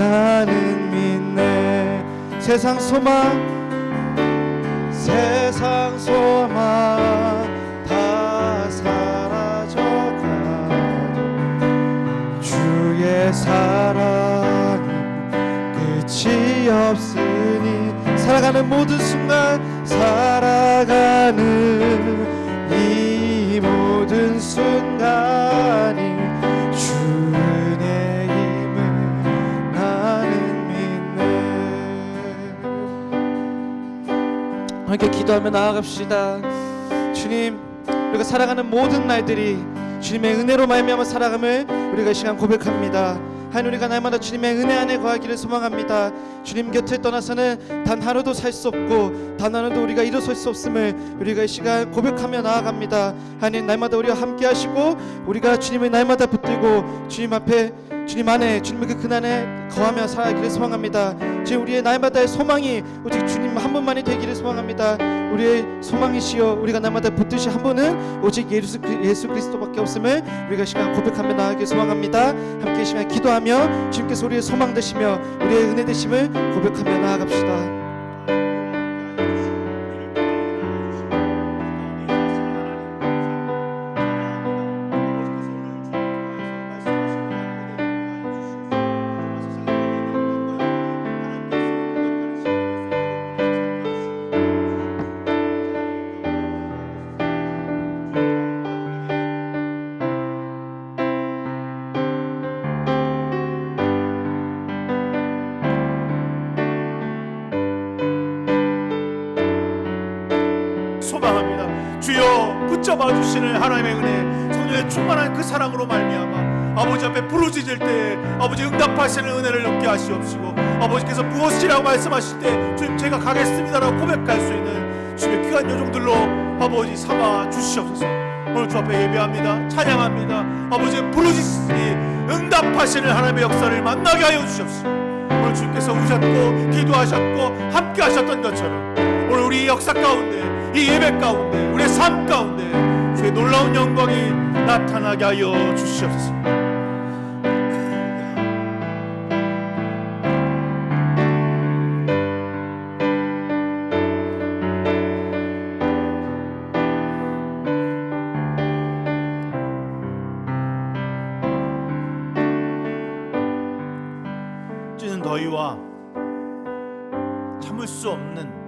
나는 믿네. 세상 소망 다 사라져가도 주의 사랑은 끝이 없으니 살아가는 모든 순간 이 모든 순간이 주 은혜의 힘을 나는 믿네. 함께 기도하며 나아갑시다. 주님, 우리가 살아가는 모든 날들이 주님의 은혜로 말미암아 살아감을 우리가 이 시간 고백합니다. 하나님, 우리가 날마다 주님의 은혜 안에 거하기를 소망합니다. 주님 곁을 떠나서는 단 하루도 살 수 없고 단 하루도 우리가 일어설 수 없음을 우리가 이 시간 고백하며 나아갑니다. 하나님, 날마다 우리와 함께 하시고 우리가 주님을 날마다 붙들고 주님 앞에 주님 안에 주님의 그 근안에 거하며 살아가기를 소망합니다. 지금 우리의 날마다의 소망이 오직 주님 한 분만이 되기를 소망합니다. 우리의 소망이시여 우리가 날마다 붙드시 한 분은 오직 예수 그리스도밖에 없음을 우리가 시간 고백하며 나아가기를 소망합니다. 함께 이 시간 기도하며 주님께서 우리의 소망 되시며 우리의 은혜 되심을 고백하며 나아갑시다. 소망합니다. 주여 붙잡아 주시는 하나님의 은혜, 성령의 충만한 그 사랑으로 말미암아 아버지 앞에 부르짖을 때 아버지 응답하시는 은혜를 얻게 하시옵시고, 아버지께서 무엇이라고 말씀하실 때 주님 제가 가겠습니다라고 고백할 수 있는 주의 귀한 여종들로 아버지 삼아 주시옵소서. 오늘 주 앞에 예배합니다. 찬양합니다. 아버지 부르짖으니 응답하시는 하나님의 역사를 만나게 하여 주시옵소서. 오늘 주께서 오셨고 기도하셨고 함께 하셨던 것처럼 오늘 우리 역사 가운데, 이 예배 가운데, 우리의 삶 가운데 주의 놀라운 영광이 나타나게 하여 주시옵소서. 찌는 더위와 참을 수 없는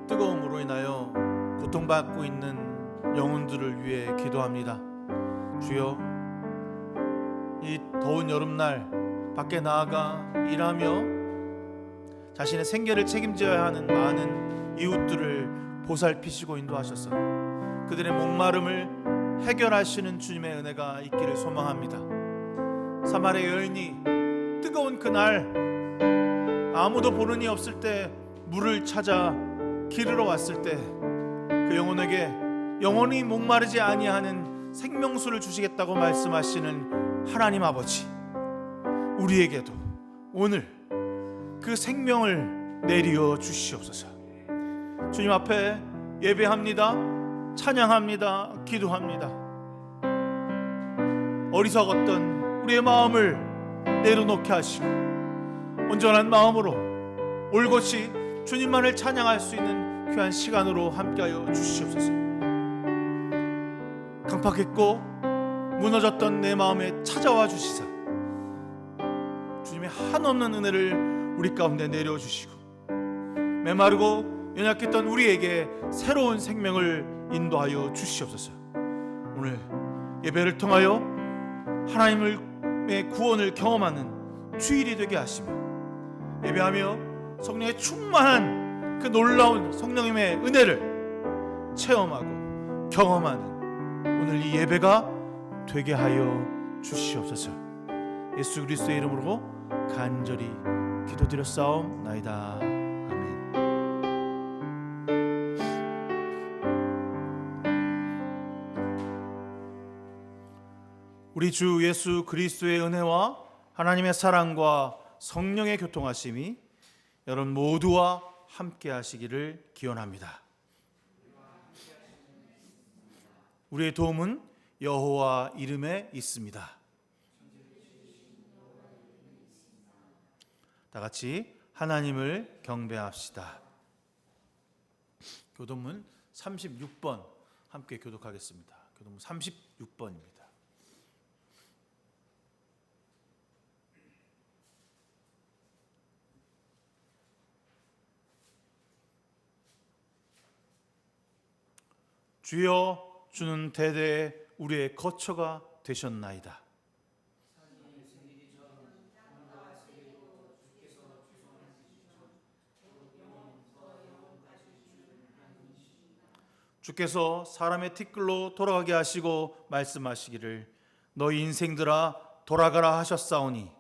뜨거움으로 인하여 고통받고 있는 영혼들을 위해 기도합니다. 주여, 이 더운 여름날 밖에 나아가 일하며 자신의 생계를 책임져야 하는 많은 이웃들을 보살피시고 인도하셔서 그들의 목마름을 해결하시는 주님의 은혜가 있기를 소망합니다. 사마리아 여인이 뜨거운 그날 아무도 보는 이 없을 때 물을 찾아 기르러 왔을 때 그 영혼에게 영원히 목마르지 아니하는 생명수를 주시겠다고 말씀하시는 하나님 아버지, 우리에게도 오늘 그 생명을 내리어 주시옵소서. 주님 앞에 예배합니다. 찬양합니다. 기도합니다. 어리석었던 우리의 마음을 내려놓게 하시고 온전한 마음으로 올곧이 주님만을 찬양할 수 있는 귀한 시간으로 함께하여 주시옵소서. 강팍했고 무너졌던 내 마음에 찾아와 주시사 주님의 한없는 은혜를 우리 가운데 내려주시고 메마르고 연약했던 우리에게 새로운 생명을 인도하여 주시옵소서. 오늘 예배를 통하여 하나님의 구원을 경험하는 주일이 되게 하시며 예배하며 성령의 충만한 그 놀라운 성령님의 은혜를 체험하고 경험하는 오늘 이 예배가 되게 하여 주시옵소서. 예수 그리스도의 이름으로 간절히 기도드렸사옵나이다. 아멘. 우리 주 예수 그리스도의 은혜와 하나님의 사랑과 성령의 교통하심이 여러분 모두와 함께 하시기를 기원합니다. 우리의 도움은 여호와 이름에 있습니다. 다 같이 하나님을 경배합시다. 교도문 36번 함께 교독하겠습니다. 교도문 36번입니다. 주여, 주는 대대에 우리의 거처가 되셨나이다. 주께서 사람의 티끌로 돌아가게 하시고 말씀하시기를 너희 인생들아 돌아가라 하셨사오니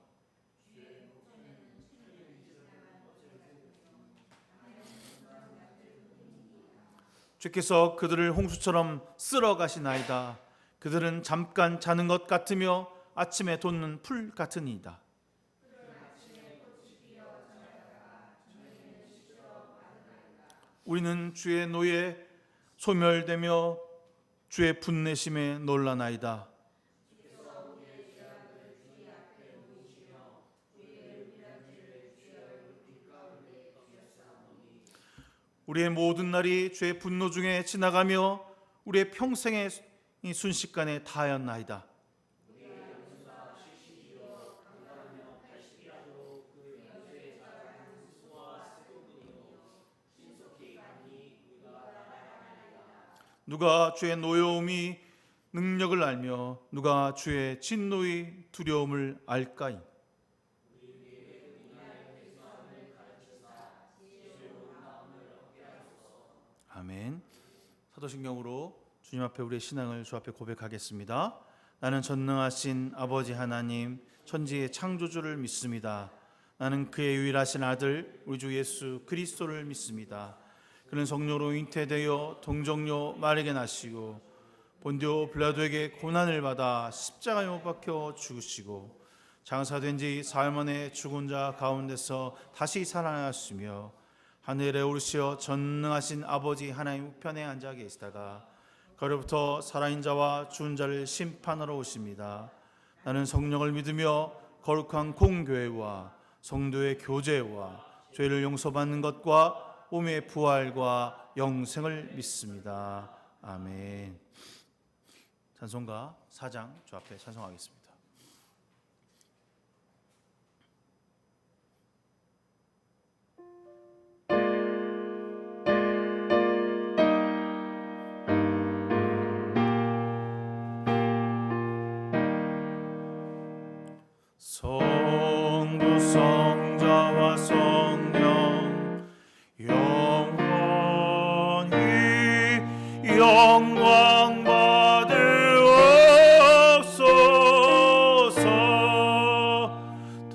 주께서 그들을 홍수처럼 쓸어 가시나이다. 그들은 잠깐 자는 것 같으며 아침에 돋는 풀 같으니이다. 우리는 주의 노에 소멸되며 주의 분내심에 놀라나이다. 우리의 모든 날이 주의 분노 중에 지나가며 우리의 평생의 이 순식간에 다하였나이다. 누가 주의 노여움이 능력을 알며 누가 주의 진노의 두려움을 알까이. 아멘. 사도신경으로 주님 앞에 우리의 신앙을 주 앞에 고백하겠습니다. 나는 전능하신 아버지 하나님 천지의 창조주를 믿습니다. 나는 그의 유일하신 아들 우리 주 예수 그리스도를 믿습니다. 그는 성령으로 잉태되어 동정녀 마리아에게 나시고 본디오 빌라도에게 고난을 받아 십자가에 못 박혀 죽으시고 장사된 지 사흘 만에 죽은 자 가운데서 다시 살아나셨으며 하늘에 오르시어 전능하신 아버지 하나님 우편에 앉아 계시다가 거로부터 살아있는 자와 죽은 자를 심판하러 오십니다. 나는 성령을 믿으며 거룩한 공교회와 성도의 교제와 죄를 용서받는 것과 몸의 부활과 영생을 믿습니다. 아멘. 찬송가 4장 주 앞에 찬송하겠습니다. 성부 성자와 성령 영원히 영광 받으옵소서.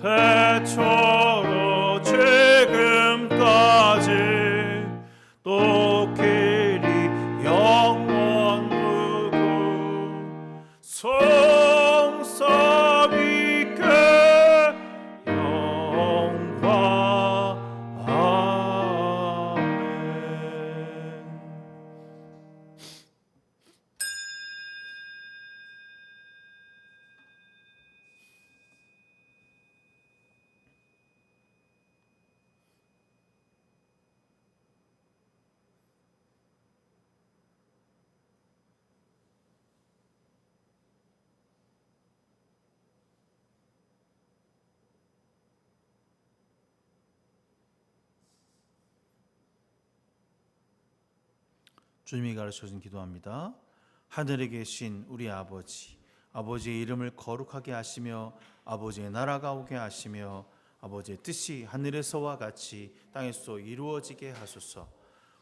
태초로 지금까지 또 길이 영원무궁 성삼위께 영광. 아멘. 주님이 가르쳐준 기도합니다. 하늘에 계신 우리 아버지, 아버지의 이름을 거룩하게 하시며 아버지의 나라가 오게 하시며 아버지의 뜻이 하늘에서와 같이 땅에서 이루어지게 하소서.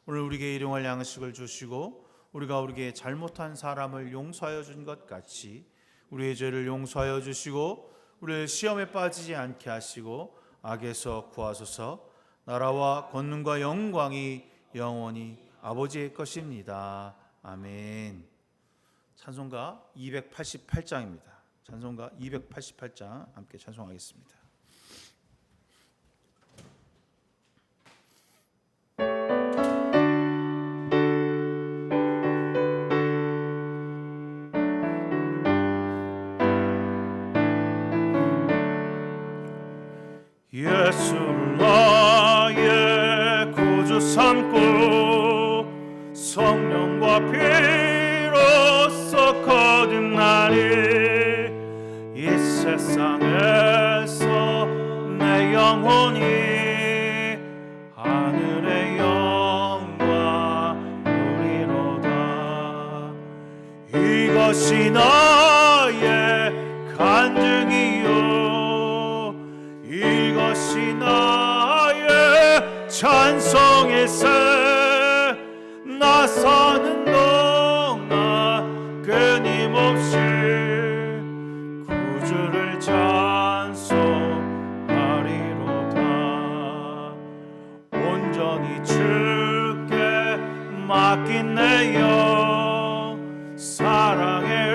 오늘 우리에게 일용할 양식을 주시고 우리가 우리에게 잘못한 사람을 용서하여 준 것 같이 우리의 죄를 용서하여 주시고 우리를 시험에 빠지지 않게 하시고 악에서 구하소서. 나라와 권능과 영광이 영원히 아버지의 것입니다. 아멘. 찬송가 288장입니다. 찬송가 288장 함께 찬송하겠습니다. 예수를 나의 구주 삼고 성령과 피로써 거듭나니 이 세상에서 내 영혼이 하늘의 영광 누리로다. 이것이 나의 간증이요 이것이 나의 찬송일세. 나 사는 동안 끊임없이 구주를 찬송하리로다. 온전히 주께 맡긴 내 영 사랑의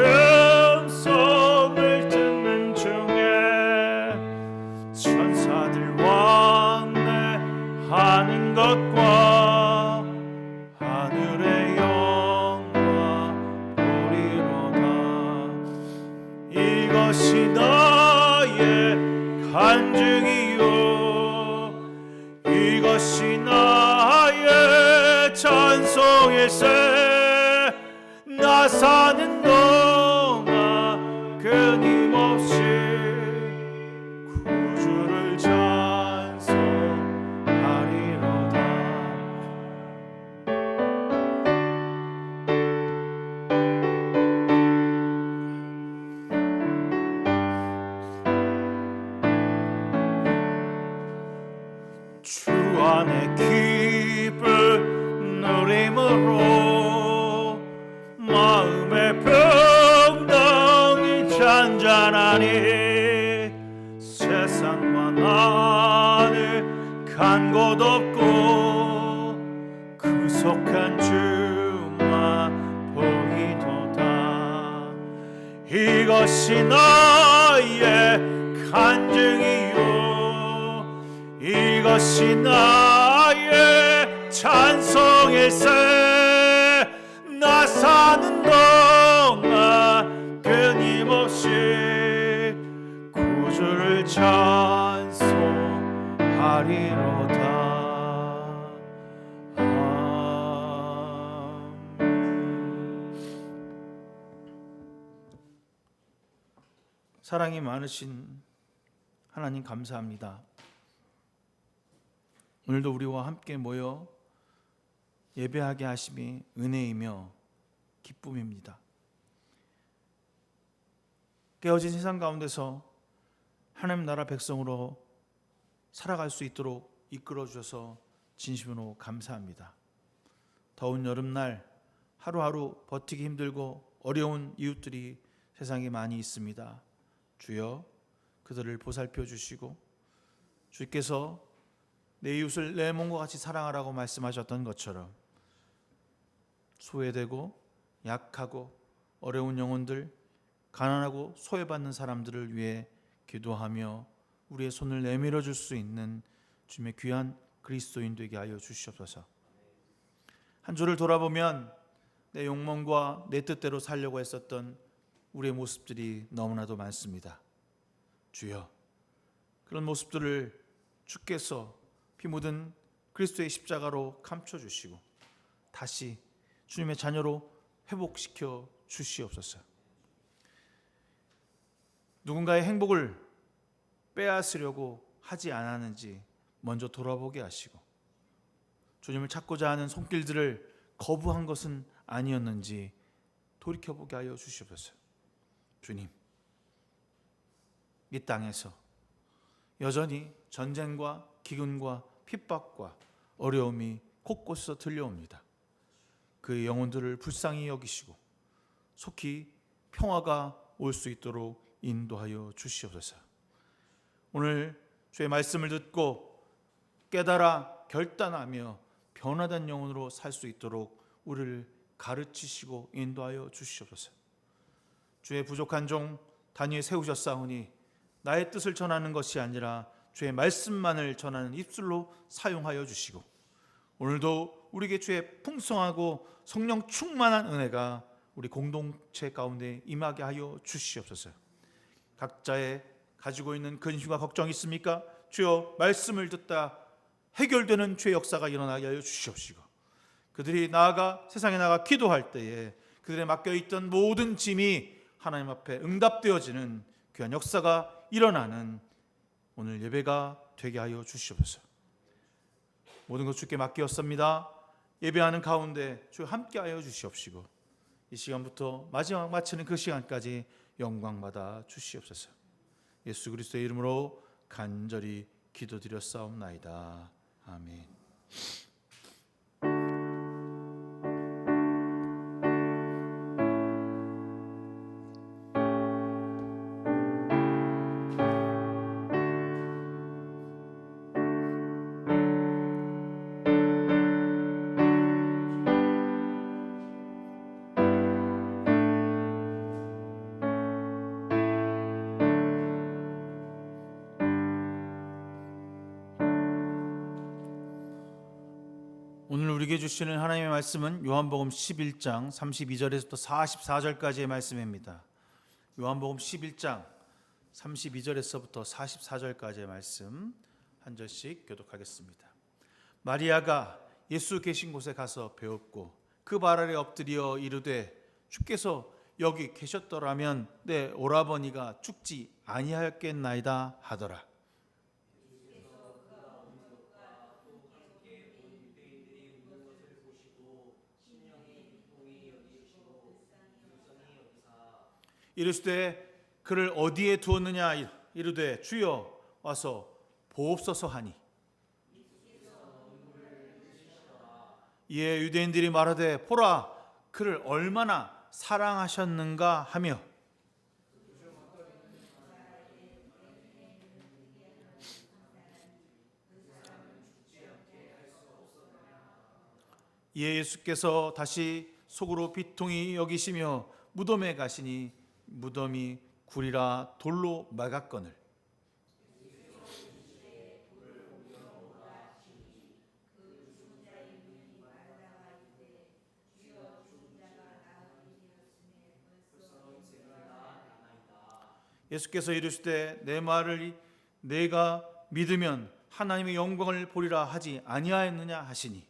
음성을 듣는 중에 천사들 왕래하는 것과 하늘의 영광 보리로다. 이것이 나의 간증이요 이것이 나의 찬송일세. 나 사는 동안 끊임없이 구주를 찬송하리로다. 주 안에 기쁨 누림으로 마음의 평강이 잔잔하니 세상과 나는 간 곳 없고 그 속한 주만 보이도다. 이것이 나의 간증이요 이것이 나의 찬송일세. 나 사는 동안 끊임없이 구주를 찬송하리로다. 사랑이 많으신 하나님 감사합니다. 오늘도 우리와 함께 모여 예배하게 하심이 은혜이며 기쁨입니다. 깨어진 세상 가운데서 하나님 나라 백성으로 살아갈 수 있도록 이끌어 주셔서 진심으로 감사합니다. 더운 여름날 하루하루 버티기 힘들고 어려운 이웃들이 세상에 많이 있습니다. 주여 그들을 보살펴 주시고 주께서 내 이웃을 내 몸과 같이 사랑하라고 말씀하셨던 것처럼 소외되고 약하고 어려운 영혼들, 가난하고 소외받는 사람들을 위해 기도하며 우리의 손을 내밀어 줄 수 있는 주님의 귀한 그리스도인 되게 하여 주시옵소서. 한 주를 돌아보면 내 욕망과 내 뜻대로 살려고 했었던 우리의 모습들이 너무나도 많습니다. 주여, 그런 모습들을 주께서 피 묻은 그리스도의 십자가로 감춰주시고 다시 주님의 자녀로 회복시켜 주시옵소서. 누군가의 행복을 빼앗으려고 하지 않았는지 먼저 돌아보게 하시고 주님을 찾고자 하는 손길들을 거부한 것은 아니었는지 돌이켜보게 하여 주시옵소서. 주님, 이 땅에서 여전히 전쟁과 기근과 핍박과 어려움이 곳곳에서 들려옵니다. 그 영혼들을 불쌍히 여기시고 속히 평화가 올 수 있도록 인도하여 주시옵소서. 오늘 주의 말씀을 듣고 깨달아 결단하며 변화된 영혼으로 살 수 있도록 우리를 가르치시고 인도하여 주시옵소서. 주의 부족한 종 다니엘 세우셨사오니 나의 뜻을 전하는 것이 아니라 주의 말씀만을 전하는 입술로 사용하여 주시고 오늘도 우리에게 주의 풍성하고 성령 충만한 은혜가 우리 공동체 가운데 임하게 하여 주시옵소서. 각자의 가지고 있는 근심과 걱정이 있습니까? 주여 말씀을 듣다 해결되는 주의 역사가 일어나게 하여 주시옵시고, 그들이 나아가 세상에 나가 기도할 때에 그들의 맡겨있던 모든 짐이 하나님 앞에 응답되어지는 귀한 역사가 일어나는 오늘 예배가 되게 하여 주시옵소서. 모든 것 주께 맡기었습니다. 예배하는 가운데 주 함께하여 주시옵시고, 이 시간부터 마지막 마치는 그 시간까지 영광받아 주시옵소서. 예수 그리스도의 이름으로 간절히 기도드렸사옵나이다. 아멘. 오늘 우리에게 주시는 하나님의 말씀은 요한복음 11장 32절에서부터 44절까지의 말씀입니다. 요한복음 11장 32절에서부터 44절까지의 말씀 한 절씩 교독하겠습니다. 마리아가 예수 계신 곳에 가서 배웠고 그 발 아래 엎드려 이르되 주께서 여기 계셨더라면 내 오라버니가 죽지 아니하였겠나이다 하더라. 이르시되 그를 어디에 두었느냐 이르되 주여 와서 보옵소서 하니, 이에 유대인들이 말하되 보라 그를 얼마나 사랑하셨는가 하며, 이에 예수께서 다시 속으로 비통히 여기시며 무덤에 가시니 무덤이 굴이라 돌로 막았거늘 예수께서 이르시되 내 말을 내가 믿으면 하나님의 영광을 보리라 하지 아니하였느냐 하시니,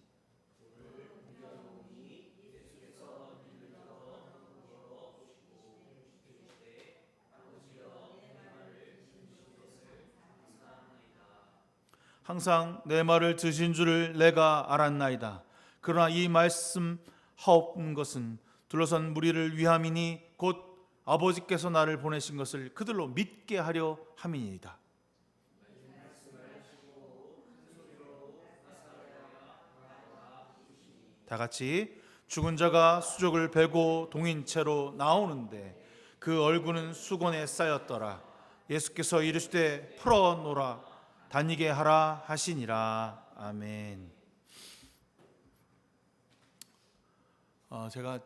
항상 내 말을 드신 줄을 내가 알았나이다. 그러나 이 말씀 하옵는 것은 둘러선 무리를 위함이니 곧 아버지께서 나를 보내신 것을 그들로 믿게 하려 함이니이다. 다 같이 죽은 자가 수족을 베고 동인 채로 나오는데 그 얼굴은 수건에 쌓였더라. 예수께서 이르시되 풀어놓으라 다니게 하라 하시니라. 아멘. 제가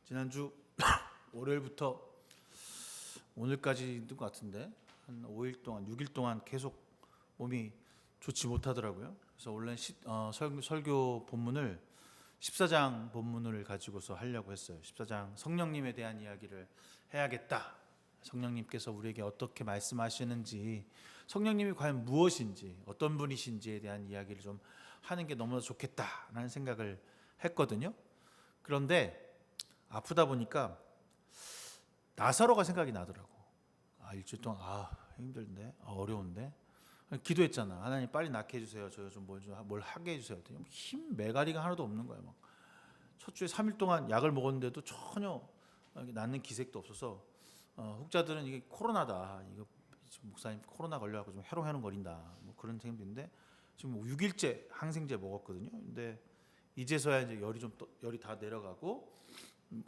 지난주 월요일부터 오늘까지인 것 같은데 한 5일 동안 6일 동안 계속 몸이 좋지 못하더라고요. 그래서 원래 설교 본문을 14장 본문을 가지고서 하려고 했어요. 14장 성령님에 대한 이야기를 해야겠다. 성령님께서 우리에게 어떻게 말씀하시는지, 성령님이 과연 무엇인지, 어떤 분이신지에 대한 이야기를 좀 하는 게 너무나 좋겠다라는 생각을 했거든요. 그런데 아프다 보니까 나사로가 생각이 나더라고. 일주일 동안 힘들데, 어려운데. 기도했잖아. 하나님 빨리 낫게 해주세요. 저 좀 뭘 하게 해주세요. 힘 매가리가 하나도 없는 거야. 막 첫 주에 3일 동안 약을 먹었는데도 전혀 낫는 기색도 없어서 혹자들은 이게 코로나다. 이거 목사님 코로나 걸려갖고 좀 해롱해롱거린다. 뭐 그런 생각인데 지금 6일째 항생제 먹었거든요. 근데 이제서야 이제 열이 다 내려가고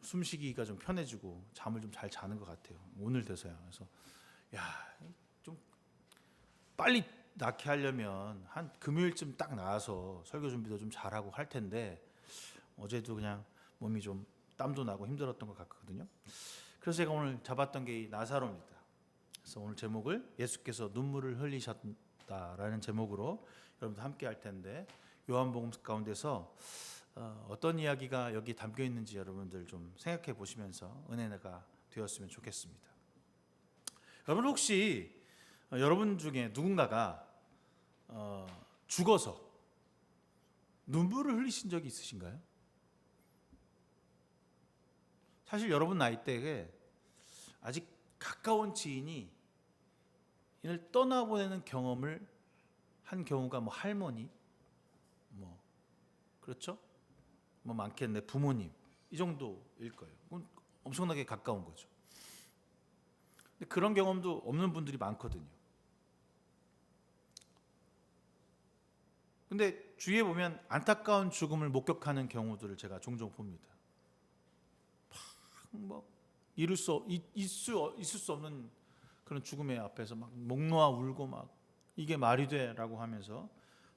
숨쉬기가 좀 편해지고 잠을 좀 잘 자는 것 같아요. 오늘 돼서야. 그래서 좀 빨리 낫게 하려면 한 금요일쯤 딱 나와서 설교 준비도 좀 잘하고 할 텐데 어제도 그냥 몸이 좀 땀도 나고 힘들었던 것 같거든요. 그래서 제가 오늘 잡았던 게 이 나사로입니다. 그래서 오늘 제목을 예수께서 눈물을 흘리셨다라는 제목으로 여러분들 함께 할 텐데, 요한복음 가운데서 어떤 이야기가 여기 담겨 있는지 여러분들 좀 생각해 보시면서 은혜가 되었으면 좋겠습니다. 여러분 혹시 여러분 중에 누군가가 죽어서 눈물을 흘리신 적이 있으신가요? 사실 여러분 나이대에 아직 가까운 지인이 이를 떠나보내는 경험을 한 경우가 뭐 할머니, 뭐 그렇죠? 뭐 많겠네, 부모님 이 정도일 거예요. 그건 엄청나게 가까운 거죠. 근데 그런 경험도 없는 분들이 많거든요. 근데 주위에 보면 안타까운 죽음을 목격하는 경우들을 제가 종종 봅니다. 막 있을 수 없는 그런 죽음의 앞에서 막 목 놓아 울고 막 이게 말이 돼라고 하면서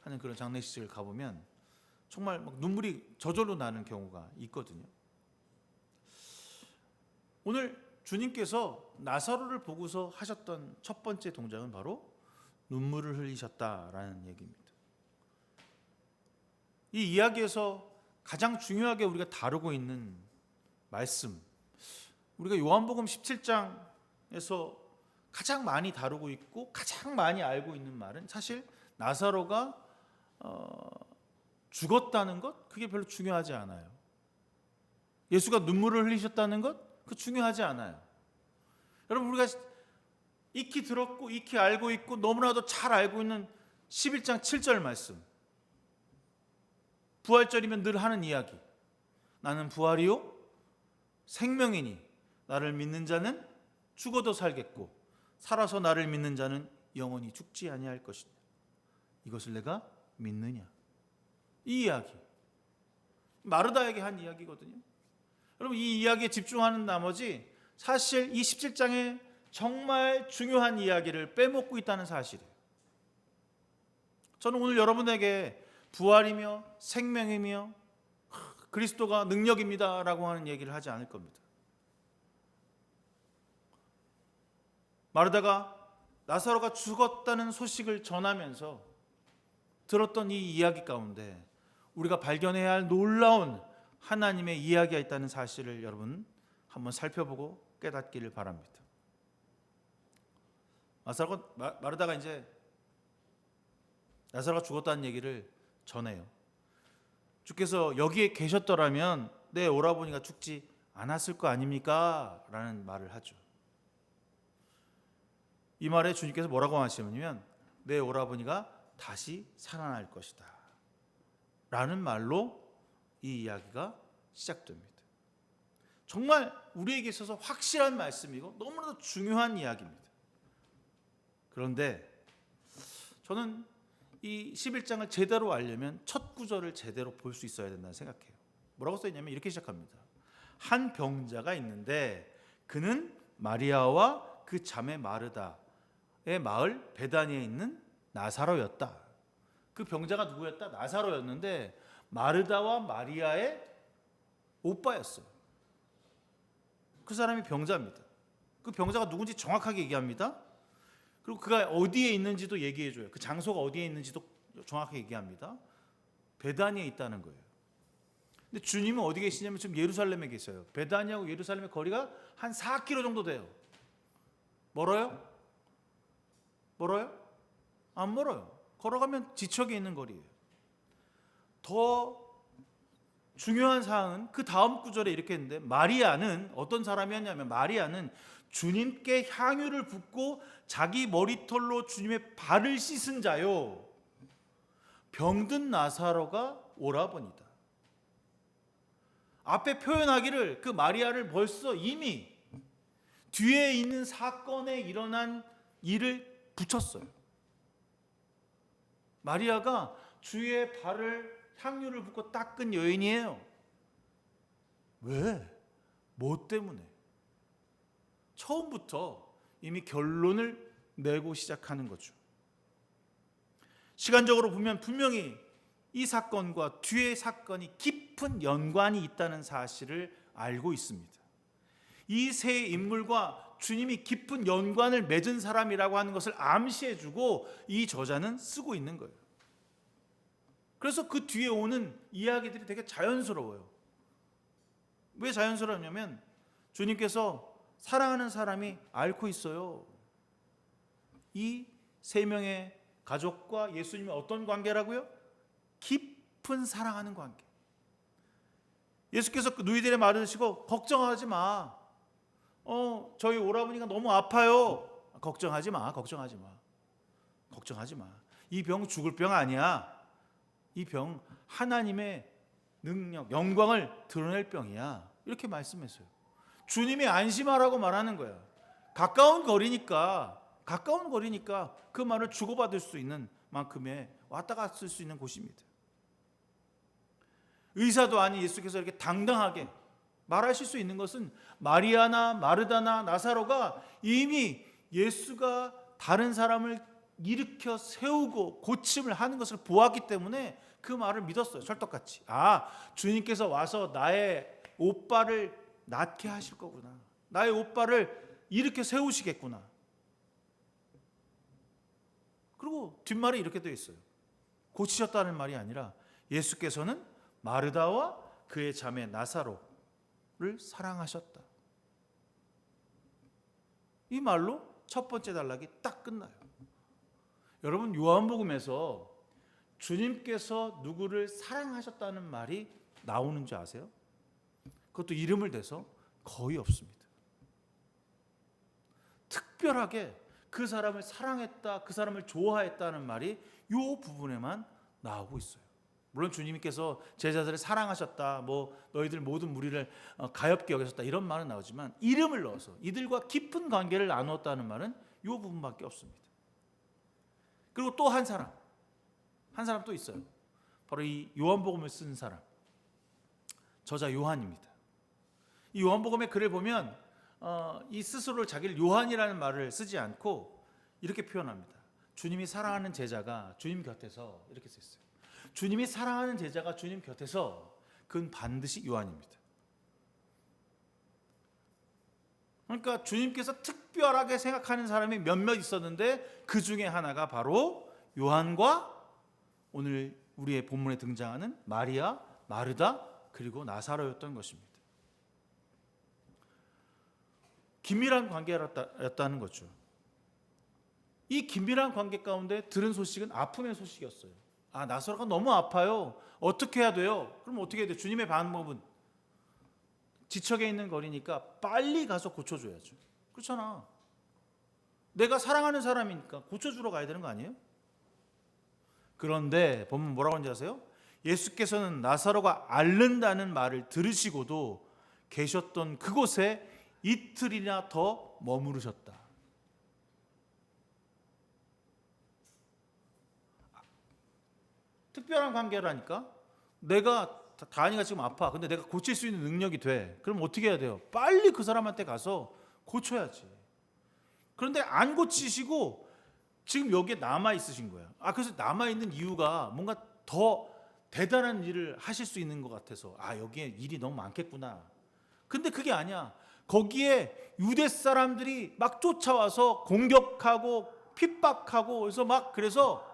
하는 그런 장례식을 가보면 정말 막 눈물이 저절로 나는 경우가 있거든요. 오늘 주님께서 나사로를 보고서 하셨던 첫 번째 동작은 바로 눈물을 흘리셨다라는 얘기입니다. 이 이야기에서 가장 중요하게 우리가 다루고 있는 말씀, 우리가 요한복음 17장에서 가장 많이 다루고 있고 가장 많이 알고 있는 말은 사실 나사로가 죽었다는 것, 그게 별로 중요하지 않아요. 예수가 눈물을 흘리셨다는 것, 그 중요하지 않아요. 여러분, 우리가 익히 들었고 익히 알고 있고 너무나도 잘 알고 있는 11장 7절 말씀, 부활절이면 늘 하는 이야기. 나는 부활이요 생명이니 나를 믿는 자는 죽어도 살겠고 살아서 나를 믿는 자는 영원히 죽지 아니할 것이다. 이것을 내가 믿느냐. 이 이야기, 마르다에게 한 이야기거든요. 여러분, 이 이야기에 집중하는 나머지 사실 이 17장에 정말 중요한 이야기를 빼먹고 있다는 사실이에요. 저는 오늘 여러분에게 부활이며 생명이며 그리스도가 능력입니다 라고 하는 얘기를 하지 않을 겁니다. 마르다가 나사로가 죽었다는 소식을 전하면서 들었던 이 이야기 가운데 우리가 발견해야 할 놀라운 하나님의 이야기가 있다는 사실을 여러분 한번 살펴보고 깨닫기를 바랍니다. 마르다가 이제 나사로가 죽었다는 얘기를 전해요. 주께서 여기에 계셨더라면 내 오라버니가 죽지 않았을 거 아닙니까? 라는 말을 하죠. 이 말에 주님께서 뭐라고 하시냐면 내 오라버니가 다시 살아날 것이다 라는 말로 이 이야기가 시작됩니다. 정말 우리에게 있어서 확실한 말씀이고 너무나도 중요한 이야기입니다. 그런데 저는 이 11장을 제대로 알려면 첫 구절을 제대로 볼 수 있어야 된다는 생각해요. 뭐라고 써있냐면 이렇게 시작합니다. 한 병자가 있는데 그는 마리아와 그 자매 마르다의 마을 베다니에 있는 나사로였다. 그 병자가 누구였다? 나사로였는데 마르다와 마리아의 오빠였어요. 그 사람이 병자입니다. 그 병자가 누군지 정확하게 얘기합니다. 그리고 그가 어디에 있는지도 얘기해줘요. 그 장소가 어디에 있는지도 정확하게 얘기합니다. 베다니에 있다는 거예요. 근데 주님은 어디 계시냐면 지금 예루살렘에 계세요. 베다니하고 예루살렘의 거리가 한 4km 정도 돼요. 멀어요? 안 멀어요. 걸어가면 지척에 있는 거리예요. 더 중요한 사항은 그 다음 구절에 이렇게 했는데 마리아는 어떤 사람이었냐면 마리아는 주님께 향유를 붓고 자기 머리털로 주님의 발을 씻은 자요 병든 나사로가 오라버니다. 앞에 표현하기를 그 마리아를 벌써 이미 뒤에 있는 사건에 일어난 일을 붙였어요. 마리아가 주의 발을 향유를 붓고 닦은 여인이에요. 왜? 뭐 때문에? 처음부터 이미 결론을 내고 시작하는 거죠. 시간적으로 보면 분명히 이 사건과 뒤의 사건이 깊은 연관이 있다는 사실을 알고 있습니다. 이 세 인물과 주님이 깊은 연관을 맺은 사람이라고 하는 것을 암시해주고 이 저자는 쓰고 있는 거예요. 그래서 그 뒤에 오는 이야기들이 되게 자연스러워요. 왜 자연스럽냐면 주님께서 사랑하는 사람이 앓고 있어요. 이 세 명의 가족과 예수님이 어떤 관계라고요? 깊은 사랑하는 관계. 예수께서 그 누이들의 말을 듣시고 걱정하지 마. 저희 오라버니가 너무 아파요. 걱정하지 마. 걱정하지 마. 걱정하지 마. 이 병 죽을 병 아니야. 이 병 하나님의 능력, 영광을 드러낼 병이야. 이렇게 말씀했어요. 주님이 안심하라고 말하는 거야. 가까운 거리니까 그 말을 주고받을 수 있는 만큼의 왔다 갔을 수 있는 곳입니다. 의사도 아닌 예수께서 이렇게 당당하게 말하실 수 있는 것은 마리아나 마르다나 나사로가 이미 예수가 다른 사람을 일으켜 세우고 고침을 하는 것을 보았기 때문에 그 말을 믿었어요. 철떡같이. 주님께서 와서 나의 오빠를 낫게 하실 거구나. 나의 오빠를 일으켜 세우시겠구나. 그리고 뒷말에 이렇게 되어 있어요. 고치셨다는 말이 아니라 예수께서는 마르다와 그의 자매 나사로를 사랑하셨다. 이 말로 첫 번째 단락이 딱 끝나요. 여러분, 요한복음에서 주님께서 누구를 사랑하셨다는 말이 나오는 줄 아세요? 그것도 이름을 대서 거의 없습니다. 특별하게 그 사람을 사랑했다, 그 사람을 좋아했다는 말이 이 부분에만 나오고 있어요. 물론 주님께서 제자들을 사랑하셨다, 너희들 모든 무리를 가엾게 여기셨다, 이런 말은 나오지만 이름을 넣어서 이들과 깊은 관계를 나누었다는 말은 이 부분밖에 없습니다. 그리고 또 한 사람 또 있어요. 바로 이 요한복음을 쓴 사람, 저자 요한입니다. 이 요한복음의 글을 보면 이 스스로를 자기를 요한이라는 말을 쓰지 않고 이렇게 표현합니다. 주님이 사랑하는 제자가 주님 곁에서, 이렇게 썼어요. 주님이 사랑하는 제자가 주님 곁에서 그건 반드시 요한입니다. 그러니까 주님께서 특별하게 생각하는 사람이 몇몇 있었는데 그 중에 하나가 바로 요한과 오늘 우리의 본문에 등장하는 마리아, 마르다, 그리고 나사로였던 것입니다. 긴밀한 관계였다는 거죠. 이 긴밀한 관계 가운데 들은 소식은 아픔의 소식이었어요. 나사로가 너무 아파요. 어떻게 해야 돼요? 그럼 어떻게 해야 돼요? 주님의 방법은 지척에 있는 거리니까 빨리 가서 고쳐줘야죠. 그렇잖아. 내가 사랑하는 사람이니까 고쳐주러 가야 되는 거 아니에요? 그런데 보면 뭐라고 하는지 아세요? 예수께서는 나사로가 앓는다는 말을 들으시고도 계셨던 그곳에 이틀이나 더 머무르셨다. 특별한 관계라니까. 내가 다니가 지금 아파. 근데 내가 고칠 수 있는 능력이 돼. 그럼 어떻게 해야 돼요? 빨리 그 사람한테 가서 고쳐야지. 그런데 안 고치시고 지금 여기에 남아 있으신 거예요. 그래서 남아 있는 이유가 뭔가 더 대단한 일을 하실 수 있는 것 같아서 여기에 일이 너무 많겠구나. 근데 그게 아니야. 거기에 유대 사람들이 막 쫓아와서 공격하고 핍박하고 그래서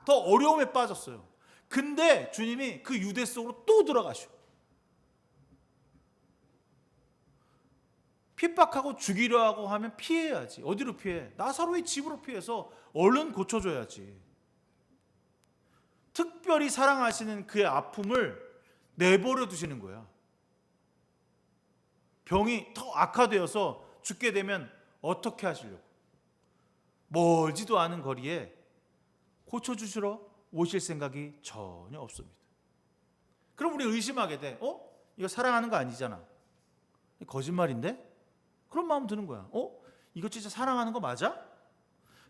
더 어려움에 빠졌어요. 근데 주님이 그 유대 속으로 또 들어가셔. 핍박하고 죽이려 하고 하면 피해야지. 어디로 피해? 나사로의 집으로 피해서 얼른 고쳐줘야지. 특별히 사랑하시는 그의 아픔을 내버려 두시는 거야. 병이 더 악화되어서 죽게 되면 어떻게 하시려고? 멀지도 않은 거리에 고쳐주시러 오실 생각이 전혀 없습니다. 그럼 우리 의심하게 돼. 이거 사랑하는 거 아니잖아. 거짓말인데? 그런 마음 드는 거야. 이거 진짜 사랑하는 거 맞아?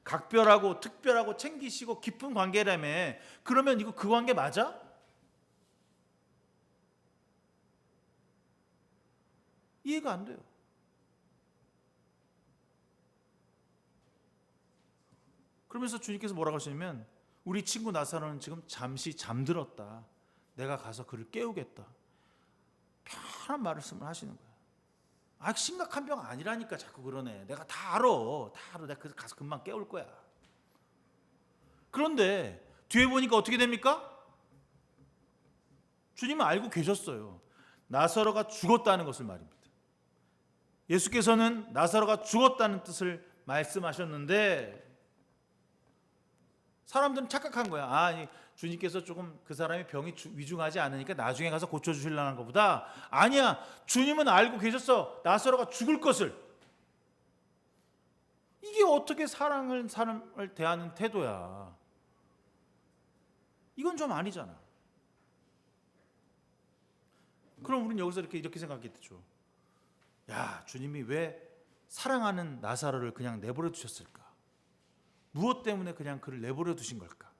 각별하고 특별하고 챙기시고 깊은 관계라며. 그러면 이거 그 관계 맞아? 이해가 안 돼요. 그러면서 주님께서 뭐라고 하시냐면 우리 친구 나사로는 지금 잠시 잠들었다. 내가 가서 그를 깨우겠다. 편한 말씀을 하시는 거야. 심각한 병 아니라니까 자꾸 그러네. 내가 다 알아. 내가 가서 금방 깨울 거야. 그런데 뒤에 보니까 어떻게 됩니까? 주님은 알고 계셨어요. 나사로가 죽었다는 것을 말입니다. 예수께서는 나사로가 죽었다는 뜻을 말씀하셨는데 사람들은 착각한 거야. 주님께서 조금 그 사람의 병이 위중하지 않으니까 나중에 가서 고쳐주시려는 것보다, 아니야, 주님은 알고 계셨어. 나사로가 죽을 것을. 이게 어떻게 사랑을 사람을 대하는 태도야. 이건 좀 아니잖아. 그럼 우리는 여기서 이렇게 생각했죠. 야, 주님이 왜 사랑하는 나사로를 그냥 내버려 두셨을까? 무엇 때문에 그냥 그를 내버려 두신 걸까?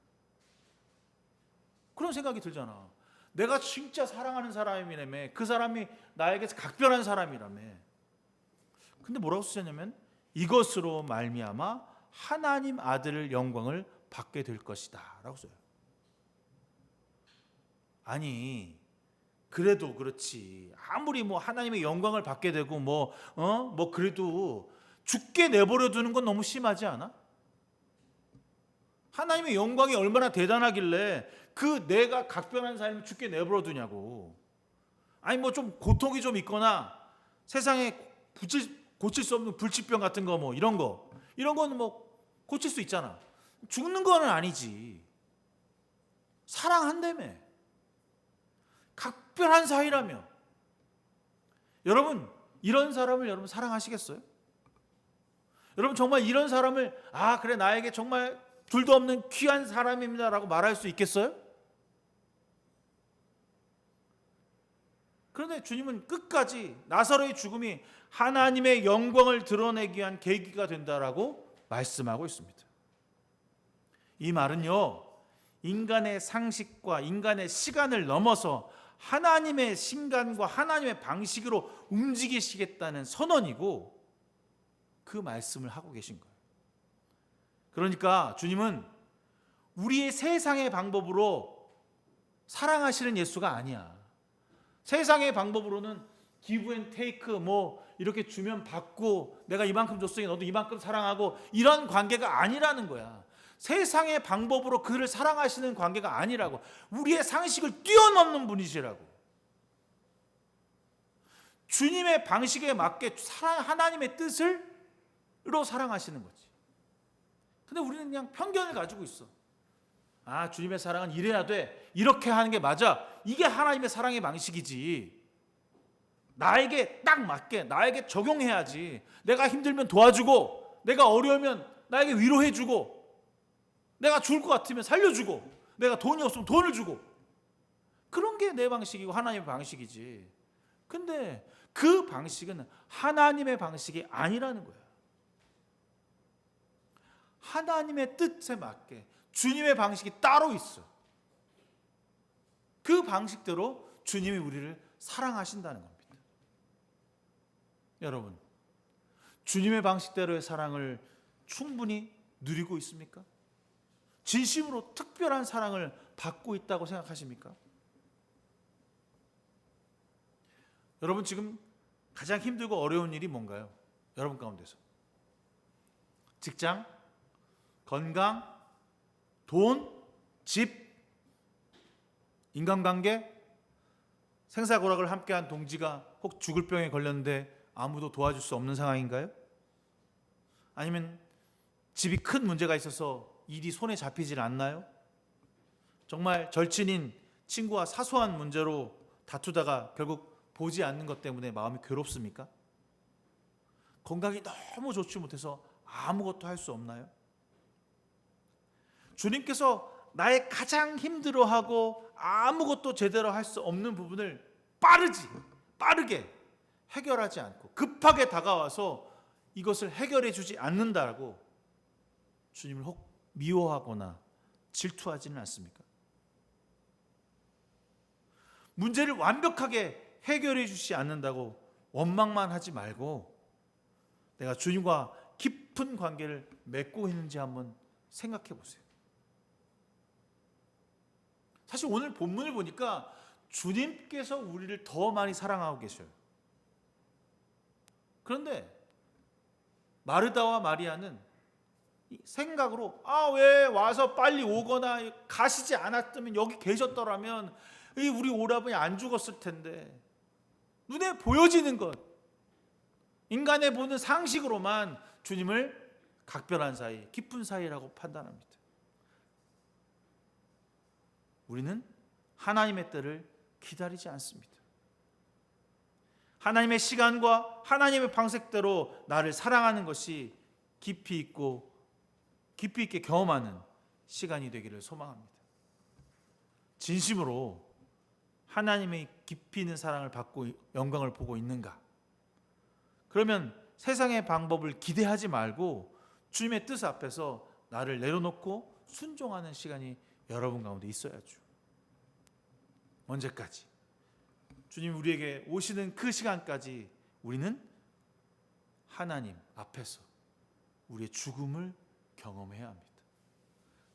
그런 생각이 들잖아. 내가 진짜 사랑하는 사람이라며, 그 사람이 나에게서 각별한 사람이라며. 근데 뭐라고 쓰셨냐면, 이것으로 말미암아 하나님 아들을 영광을 받게 될 것이다 라고 써요. 아니, 그래도 그렇지, 아무리 하나님의 영광을 받게 되고 그래도 죽게 내버려 두는 건 너무 심하지 않아? 하나님의 영광이 얼마나 대단하길래 그 내가 각별한 삶을 죽게 내버려 두냐고. 아니 좀 고통이 좀 있거나 세상에 고칠 수 없는 불치병 같은 거 이런 거는 고칠 수 있잖아. 죽는 거는 아니지. 사랑한다며. 각별한 사이라며. 여러분, 이런 사람을 여러분 사랑하시겠어요? 여러분, 정말 이런 사람을 그래, 나에게 정말 둘도 없는 귀한 사람입니다라고 말할 수 있겠어요? 그런데 주님은 끝까지 나사로의 죽음이 하나님의 영광을 드러내기 위한 계기가 된다라고 말씀하고 있습니다. 이 말은요, 인간의 상식과 인간의 시간을 넘어서 하나님의 신간과 하나님의 방식으로 움직이시겠다는 선언이고, 그 말씀을 하고 계신 거예요. 그러니까 주님은 우리의 세상의 방법으로 사랑하시는 예수가 아니야. 세상의 방법으로는 기브 앤 테이크 이렇게 주면 받고, 내가 이만큼 줬으니 너도 이만큼 사랑하고, 이런 관계가 아니라는 거야. 세상의 방법으로 그를 사랑하시는 관계가 아니라고. 우리의 상식을 뛰어넘는 분이시라고. 주님의 방식에 맞게 하나님의 뜻으로 사랑하시는 거지. 근데 우리는 그냥 편견을 가지고 있어. 주님의 사랑은 이래야 돼, 이렇게 하는 게 맞아, 이게 하나님의 사랑의 방식이지. 나에게 딱 맞게, 나에게 적용해야지. 내가 힘들면 도와주고, 내가 어려우면 나에게 위로해주고, 내가 죽을 것 같으면 살려주고, 내가 돈이 없으면 돈을 주고, 그런 게 내 방식이고 하나님의 방식이지. 근데 그 방식은 하나님의 방식이 아니라는 거야. 하나님의 뜻에 맞게 주님의 방식이 따로 있어. 그 방식대로 주님이 우리를 사랑하신다는 겁니다. 여러분, 주님의 방식대로의 사랑을 충분히 누리고 있습니까? 진심으로 특별한 사랑을 받고 있다고 생각하십니까? 여러분, 지금 가장 힘들고 어려운 일이 뭔가요? 여러분 가운데서. 직장, 건강, 돈, 집, 인간관계, 생사고락을 함께한 동지가 혹 죽을 병에 걸렸는데 아무도 도와줄 수 없는 상황인가요? 아니면 집이 큰 문제가 있어서 일이 손에 잡히질 않나요? 정말 절친인 친구와 사소한 문제로 다투다가 결국 보지 않는 것 때문에 마음이 괴롭습니까? 건강이 너무 좋지 못해서 아무것도 할 수 없나요? 주님께서 나의 가장 힘들어하고 아무것도 제대로 할 수 없는 부분을 빠르게 해결하지 않고 급하게 다가와서 이것을 해결해 주지 않는다고 주님을 혹 미워하거나 질투하지는 않습니까? 문제를 완벽하게 해결해 주지 않는다고 원망만 하지 말고 내가 주님과 깊은 관계를 맺고 있는지 한번 생각해 보세요. 사실 오늘 본문을 보니까 주님께서 우리를 더 많이 사랑하고 계셔요. 그런데 마르다와 마리아는 생각으로 왜 와서 빨리 오거나 가시지 않았다면, 여기 계셨더라면 우리 오라버니 안 죽었을 텐데, 눈에 보여지는 것, 인간의 보는 상식으로만 주님을 각별한 사이, 깊은 사이라고 판단합니다. 우리는 하나님의 때를 기다리지 않습니다. 하나님의 시간과 하나님의 방식대로 나를 사랑하는 것이 깊이 있게 경험하는 시간이 되기를 소망합니다. 진심으로 하나님의 깊이 있는 사랑을 받고 영광을 보고 있는가? 그러면 세상의 방법을 기대하지 말고 주님의 뜻 앞에서 나를 내려놓고 순종하는 시간이 여러분 가운데 있어야죠. 언제까지? 주님 우리에게 오시는 그 시간까지 우리는 하나님 앞에서 우리의 죽음을 경험해야 합니다.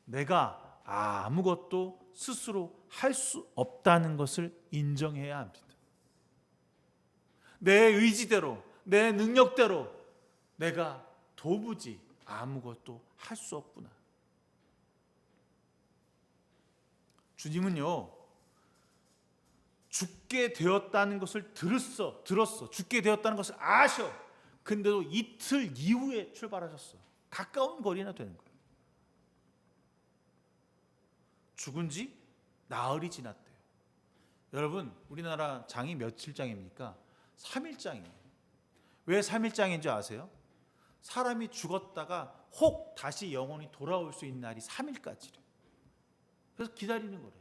내가 아무것도 스스로 할 수 없다는 것을 인정해야 합니다. 내 의지대로, 내 능력대로 내가 도무지 아무것도 할 수 없구나. 주님은요, 죽게 되었다는 것을 들었어. 죽게 되었다는 것을 아셔. 근데도 이틀 이후에 출발하셨어. 가까운 거리나 되는 거예요. 죽은 지 나흘이 지났대요. 여러분, 우리나라 장이 며칠장입니까? 3일장이에요. 왜 3일장인 줄 아세요? 사람이 죽었다가 혹 다시 영혼이 돌아올 수 있는 날이 3일까지래. 그래서 기다리는 거래.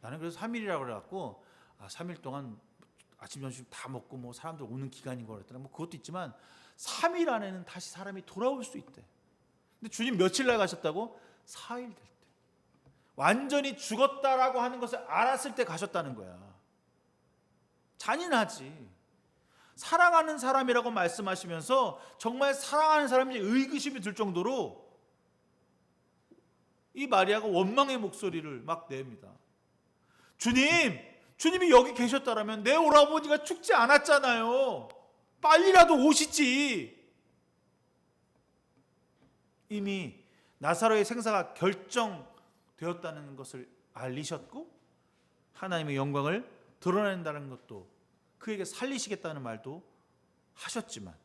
나는 그래서 3일이라고 그래갖고 3일 동안 아침 점심 다 먹고 뭐 사람들 오는 기간인 거 그랬더니 뭐 그것도 있지만 3일 안에는 다시 사람이 돌아올 수 있대. 근데 주님 며칠 날 가셨다고? 4일 될 때. 완전히 죽었다라고 하는 것을 알았을 때 가셨다는 거야. 잔인하지. 사랑하는 사람이라고 말씀하시면서 정말 사랑하는 사람인지 의구심이 들 정도로 이 마리아가 원망의 목소리를 막 냅니다. 주님이 여기 계셨다라면 내 오라버니가 죽지 않았잖아요. 빨리라도 오시지. 이미 나사로의 생사가 결정되었다는 것을 알리셨고 하나님의 영광을 드러낸다는 것도 그에게 살리시겠다는 말도 하셨지만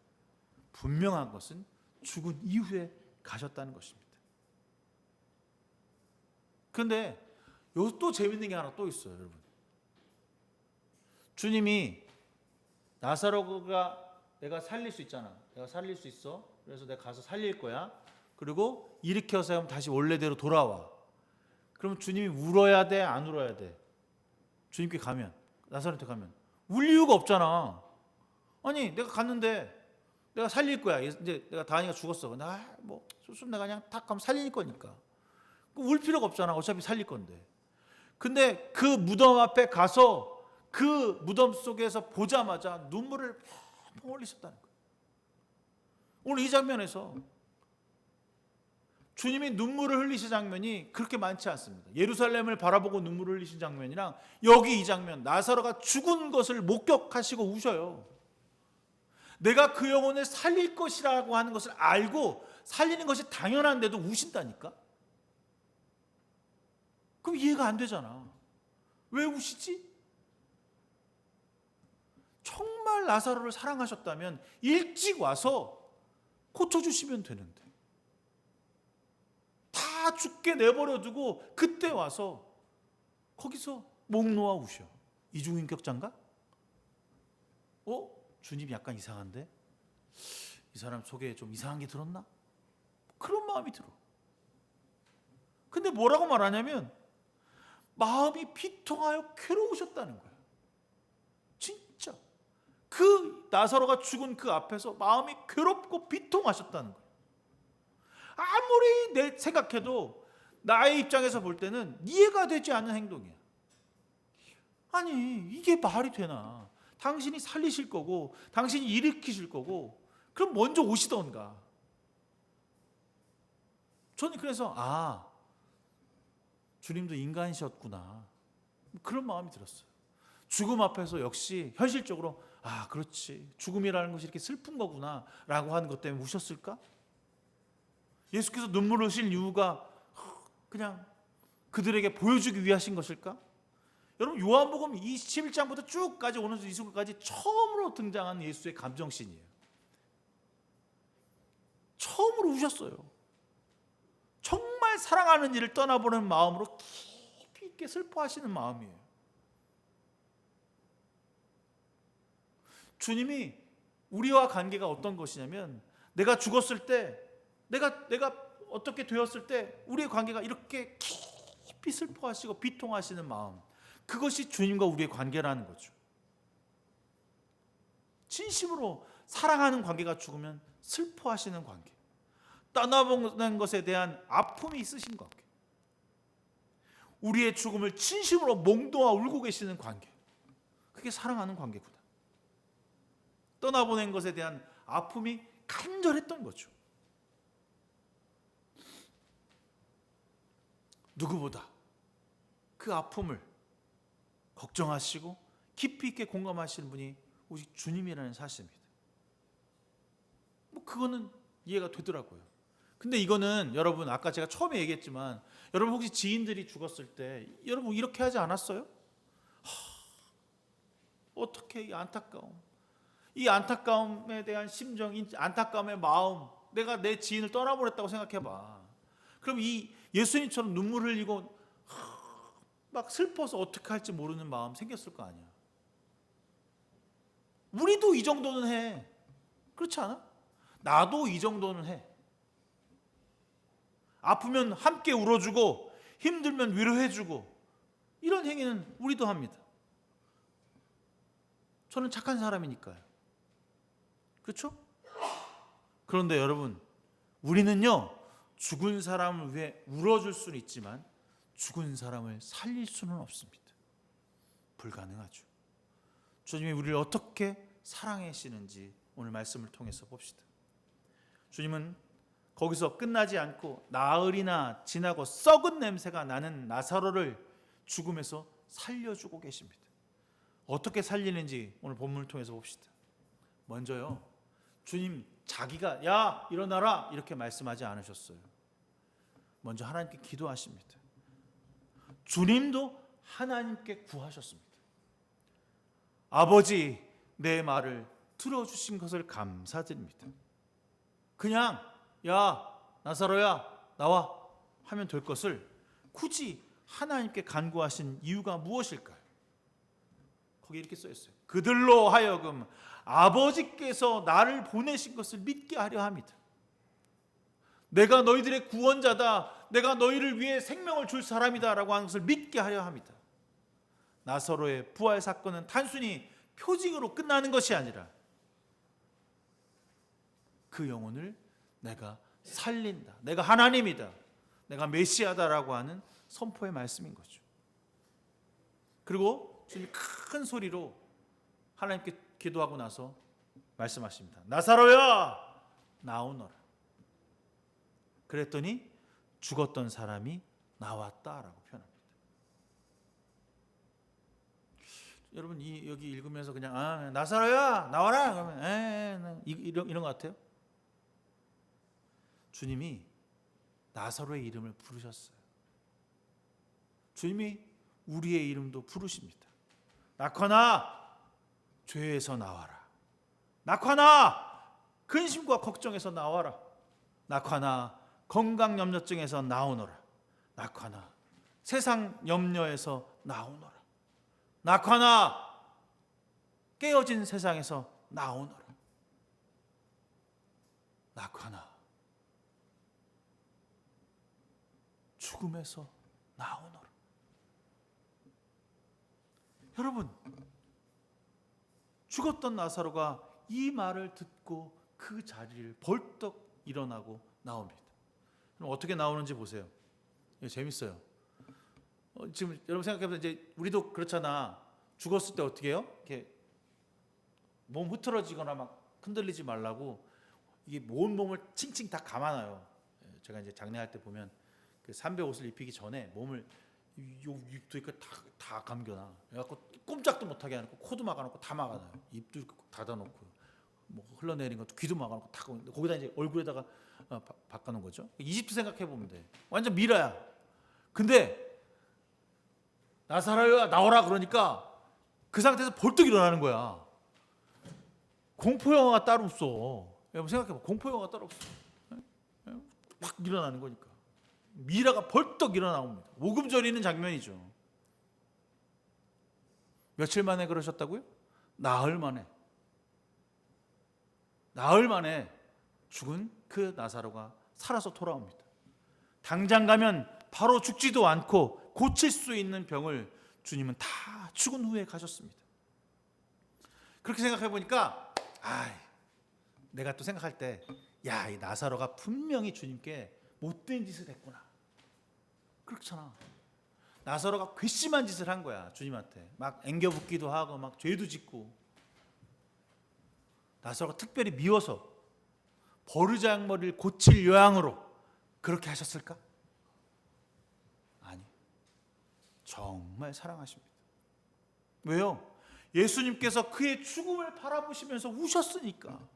분명한 것은 죽은 이후에 가셨다는 것입니다. 그런데 여기 또 재밌는 게 하나 또 있어요, 여러분. 주님이 나사로가 내가 살릴 수 있잖아. 내가 살릴 수 있어. 그래서 내가 가서 살릴 거야. 그리고 일으켜서 하면 다시 원래대로 돌아와. 그럼 주님이 울어야 돼, 안 울어야 돼? 주님께 가면, 나사로한테 가면 울 이유가 없잖아. 아니, 내가 갔는데 내가 살릴 거야. 이제 내가 다니가 죽었어. 근데 뭐 내가 그냥 탁 가면 살릴 거니까. 울 필요가 없잖아. 어차피 살릴 건데. 근데 그 무덤 앞에 가서 그 무덤 속에서 보자마자 눈물을 펑펑 흘리셨다는 거예요. 오늘 이 장면에서 주님이 눈물을 흘리신 장면이 그렇게 많지 않습니다. 예루살렘을 바라보고 눈물을 흘리신 장면이랑 여기 이 장면, 나사로가 죽은 것을 목격하시고 우셔요. 내가 그 영혼을 살릴 것이라고 하는 것을 알고 살리는 것이 당연한데도 우신다니까? 그럼 이해가 안 되잖아. 왜 우시지? 정말 나사로를 사랑하셨다면 일찍 와서 고쳐주시면 되는데 다 죽게 내버려두고 그때 와서 거기서 목 놓아 우셔. 이중인격자인가? 주님이 약간 이상한데? 이 사람 속에 좀 이상한 게 들었나? 그런 마음이 들어. 근데 뭐라고 말하냐면 마음이 비통하여 괴로우셨다는 거야. 진짜 그 나사로가 죽은 그 앞에서 마음이 괴롭고 비통하셨다는 거야. 아무리 내 생각해도 나의 입장에서 볼 때는 이해가 되지 않는 행동이야. 아니, 이게 말이 되나? 당신이 살리실 거고 당신이 일으키실 거고 그럼 먼저 오시던가. 저는 그래서 주님도 인간이셨구나, 그런 마음이 들었어요. 죽음 앞에서 역시 현실적으로 그렇지, 죽음이라는 것이 이렇게 슬픈 거구나 라고 하는 것 때문에 우셨을까? 예수께서 눈물을 흘리신 이유가 그냥 그들에게 보여주기 위하신 것일까? 여러분, 요한복음 21장부터 쭉까지 오는 이 순간까지 처음으로 등장한 예수의 감정씬이에요. 처음으로 우셨어요. 정말 사랑하는 이를 떠나보는 마음으로 깊이 깊게 슬퍼하시는 마음이에요. 주님이 우리와 관계가 어떤 것이냐면 내가 죽었을 때 내가 어떻게 되었을 때 우리의 관계가 이렇게 깊이 슬퍼하시고 비통하시는 마음, 그것이 주님과 우리의 관계라는 거죠. 진심으로 사랑하는 관계가 죽으면 슬퍼하시는 관계, 떠나보낸 것에 대한 아픔이 있으신 관계, 우리의 죽음을 진심으로 몽도와 울고 계시는 관계, 그게 사랑하는 관계구나. 떠나보낸 것에 대한 아픔이 간절했던 거죠. 누구보다 그 아픔을 걱정하시고 깊이 있게 공감하시는 분이 오직 주님이라는 사실입니다. 뭐 그거는 이해가 되더라고요. 근데 이거는 여러분, 아까 제가 처음에 얘기했지만, 여러분 혹시 지인들이 죽었을 때 여러분 이렇게 하지 않았어요? 어떻게 이 안타까움에 대한 심정, 이 안타까움의 마음, 내가 내 지인을 떠나버렸다고 생각해봐. 그럼 이 예수님처럼 눈물 흘리고 막 슬퍼서 어떻게 할지 모르는 마음 생겼을 거 아니야. 우리도 이 정도는 해. 그렇지 않아? 나도 이 정도는 해. 아프면 함께 울어주고 힘들면 위로해주고 이런 행위는 우리도 합니다. 저는 착한 사람이니까요. 그렇죠? 그런데 여러분, 우리는요, 죽은 사람을 위해 울어줄 수는 있지만 죽은 사람을 살릴 수는 없습니다. 불가능하죠. 주님이 우리를 어떻게 사랑하시는지 오늘 말씀을 통해서 봅시다. 주님은 거기서 끝나지 않고 나흘이나 지나고 썩은 냄새가 나는 나사로를 죽음에서 살려주고 계십니다. 어떻게 살리는지 오늘 본문을 통해서 봅시다. 먼저요, 주님 자기가 야 일어나라 이렇게 말씀하지 않으셨어요. 먼저 하나님께 기도하십니다. 주님도 하나님께 구하셨습니다. 아버지, 내 말을 들어주신 것을 감사드립니다. 그냥 야 나사로야 나와 하면 될 것을 굳이 하나님께 간구하신 이유가 무엇일까요? 거기 이렇게 써 있어요. 그들로 하여금 아버지께서 나를 보내신 것을 믿게 하려 합니다. 내가 너희들의 구원자다, 내가 너희를 위해 생명을 줄 사람이다 라고 하는 것을 믿게 하려 합니다. 나사로의 부활 사건은 단순히 표징으로 끝나는 것이 아니라 그 영혼을 내가 살린다, 내가 하나님이다, 내가 메시아다라고 하는 선포의 말씀인 거죠. 그리고 주님이 큰 소리로 하나님께 기도하고 나서 말씀하십니다. 나사로야 나오너라. 그랬더니 죽었던 사람이 나왔다라고 표현합니다. 여러분 여기 읽으면서 그냥 나사로야 나와라 그러면 이런 것 같아요? 주님이 나사로의 이름을 부르셨어요. 주님이 우리의 이름도 부르십니다. 낙헌아 죄에서 나와라. 낙헌아 근심과 걱정에서 나와라. 낙헌아 건강 염려증에서 나오너라. 낙헌아 세상 염려에서 나오너라. 낙헌아 깨어진 세상에서 나오너라. 낙헌아 죽음에서 나오너라. 여러분, 죽었던 나사로가 이 말을 듣고 그 자리를 벌떡 일어나고 나옵니다. 그럼 어떻게 나오는지 보세요. 이거 재밌어요. 지금 여러분 생각해보세요. 이제 우리도 그렇잖아. 죽었을 때 어떻게 해요? 이렇게 몸 흐트러지거나 막 흔들리지 말라고 이게 온 몸을 칭칭 다 감아놔요. 제가 이제 장례할 때 보면 그 삼배 옷을 입히기 전에 몸을 요 입도 있고 다 감겨놔. 그래갖고 꼼짝도 못하게 해놓고 코도 막아놓고 다 막아놔요. 입도 닫아놓고 뭐 흘러내린 것도 귀도 막아놓고 다 거기다 이제 얼굴에다가 바꿔놓은 거죠. 이집트 생각해 보면 돼. 완전 미라야. 근데 나사로야 나오라 그러니까 그 상태에서 벌떡 일어나는 거야. 공포 영화가 따로 없어. 여러분 생각해봐. 공포 영화가 따로 없어. 막 일어나는 거니까. 미라가 벌떡 일어나옵니다. 오금절이는 장면이죠. 며칠 만에 그러셨다고요? 나흘 만에 죽은 그 나사로가 살아서 돌아옵니다. 당장 가면 바로 죽지도 않고 고칠 수 있는 병을 주님은 다 죽은 후에 가셨습니다. 그렇게 생각해 보니까 내가 또 생각할 때 이 나사로가 분명히 주님께 못된 짓을 했구나. 그렇잖아. 나사로가 괘씸한 짓을 한 거야. 주님한테 막 앵겨붙기도 하고 막 죄도 짓고. 나사로가 특별히 미워서 버르장머리를 고칠 요양으로 그렇게 하셨을까? 아니, 정말 사랑하십니다. 왜요? 예수님께서 그의 죽음을 바라보시면서 우셨으니까.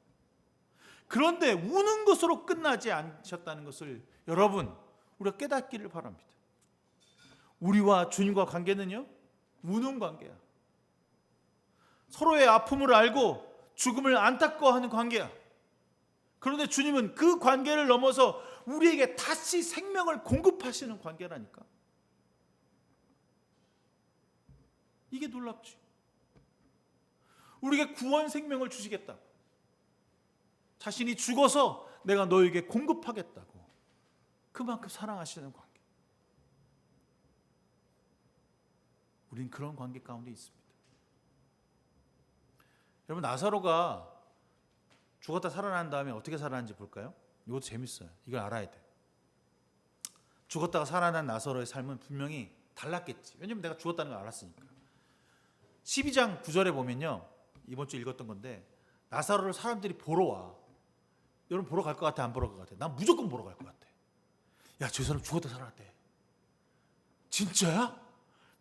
그런데 우는 것으로 끝나지 않으셨다는 것을 여러분, 우리가 깨닫기를 바랍니다. 우리와 주님과 관계는요, 우는 관계야. 서로의 아픔을 알고 죽음을 안타까워하는 관계야. 그런데 주님은 그 관계를 넘어서 우리에게 다시 생명을 공급하시는 관계라니까. 이게 놀랍지. 우리에게 구원 생명을 주시겠다고. 자신이 죽어서 내가 너에게 공급하겠다고. 그만큼 사랑하시는 관계. 우린 그런 관계 가운데 있습니다. 여러분, 나사로가 죽었다 살아난 다음에 어떻게 살아났는지 볼까요? 이것도 재밌어요. 이걸 알아야 돼. 죽었다가 살아난 나사로의 삶은 분명히 달랐겠지. 왜냐면 내가 죽었다는 걸 알았으니까. 12장 9절에 보면요, 이번 주 읽었던 건데, 나사로를 사람들이 보러 와. 여러분 보러 갈 것 같아? 안 보러 갈 것 같아? 난 무조건 보러 갈 것 같아. 야, 저 사람 죽었다 살아났대. 진짜야?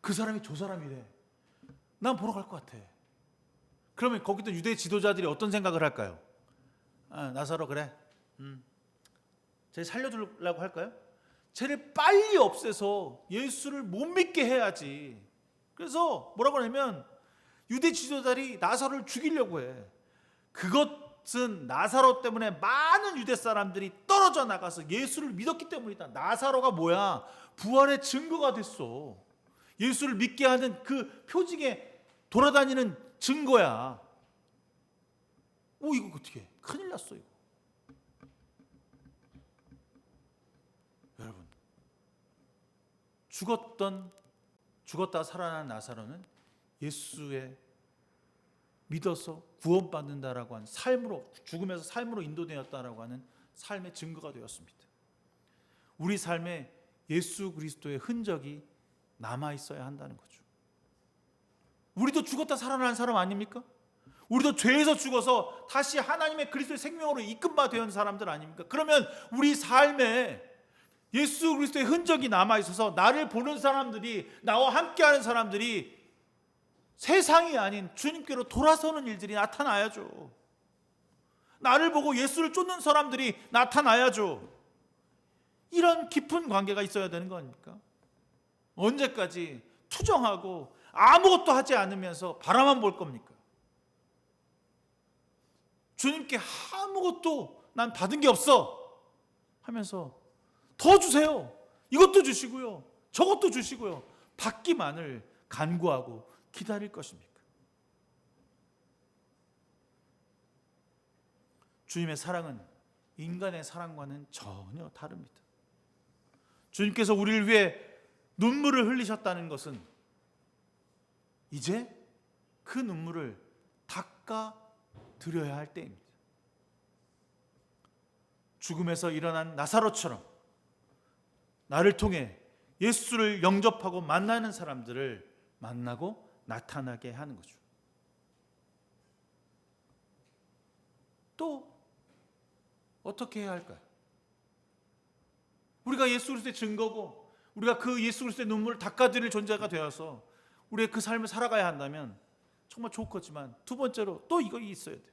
그 사람이 저 사람이래. 난 보러 갈 것 같아. 그러면 거기 있던 유대 지도자들이 어떤 생각을 할까요? 나사로 그래. 쟤 살려주려고 할까요? 쟤를 빨리 없애서 예수를 못 믿게 해야지. 그래서 뭐라고 하냐면 유대 지도자들이 나사로를 죽이려고 해. 그것은 나사로 때문에 많은 유대 사람들이 떨어져 나가서 예수를 믿었기 때문이다. 나사로가 뭐야? 부활의 증거가 됐어. 예수를 믿게 하는 그 표징에 돌아다니는 증거야. 이거 어떻게 해? 큰일 났어 이거. 여러분, 죽었다 살아난 나사로는 예수의 믿어서 구원받는다라고 하는 삶으로, 죽음에서 삶으로 인도되었다라고 하는 삶의 증거가 되었습니다. 우리 삶에 예수 그리스도의 흔적이 남아 있어야 한다는 거죠. 우리도 죽었다 살아난 사람 아닙니까? 우리도 죄에서 죽어서 다시 하나님의 그리스도의 생명으로 이끌바 된 사람들 아닙니까? 그러면 우리 삶에 예수 그리스도의 흔적이 남아 있어서 나를 보는 사람들이, 나와 함께하는 사람들이 세상이 아닌 주님께로 돌아서는 일들이 나타나야죠. 나를 보고 예수를 쫓는 사람들이 나타나야죠. 이런 깊은 관계가 있어야 되는 거 아닙니까? 언제까지 투정하고 아무것도 하지 않으면서 바라만 볼 겁니까? 주님께 아무것도 난 받은 게 없어 하면서 더 주세요. 이것도 주시고요, 저것도 주시고요, 받기만을 간구하고 기다릴 것입니까? 주님의 사랑은 인간의 사랑과는 전혀 다릅니다. 주님께서 우리를 위해 눈물을 흘리셨다는 것은 이제 그 눈물을 닦아 드려야 할 때입니다. 죽음에서 일어난 나사로처럼 나를 통해 예수를 영접하고 만나는 사람들을 만나고 나타나게 하는 거죠. 또 어떻게 해야 할까요? 우리가 예수 그리스도의 증거고 우리가 그 예수 그리스도의 눈물을 닦아드릴 존재가 되어서 우리의 그 삶을 살아가야 한다면 정말 좋겠지만, 두 번째로 또 이거 있어야 돼요.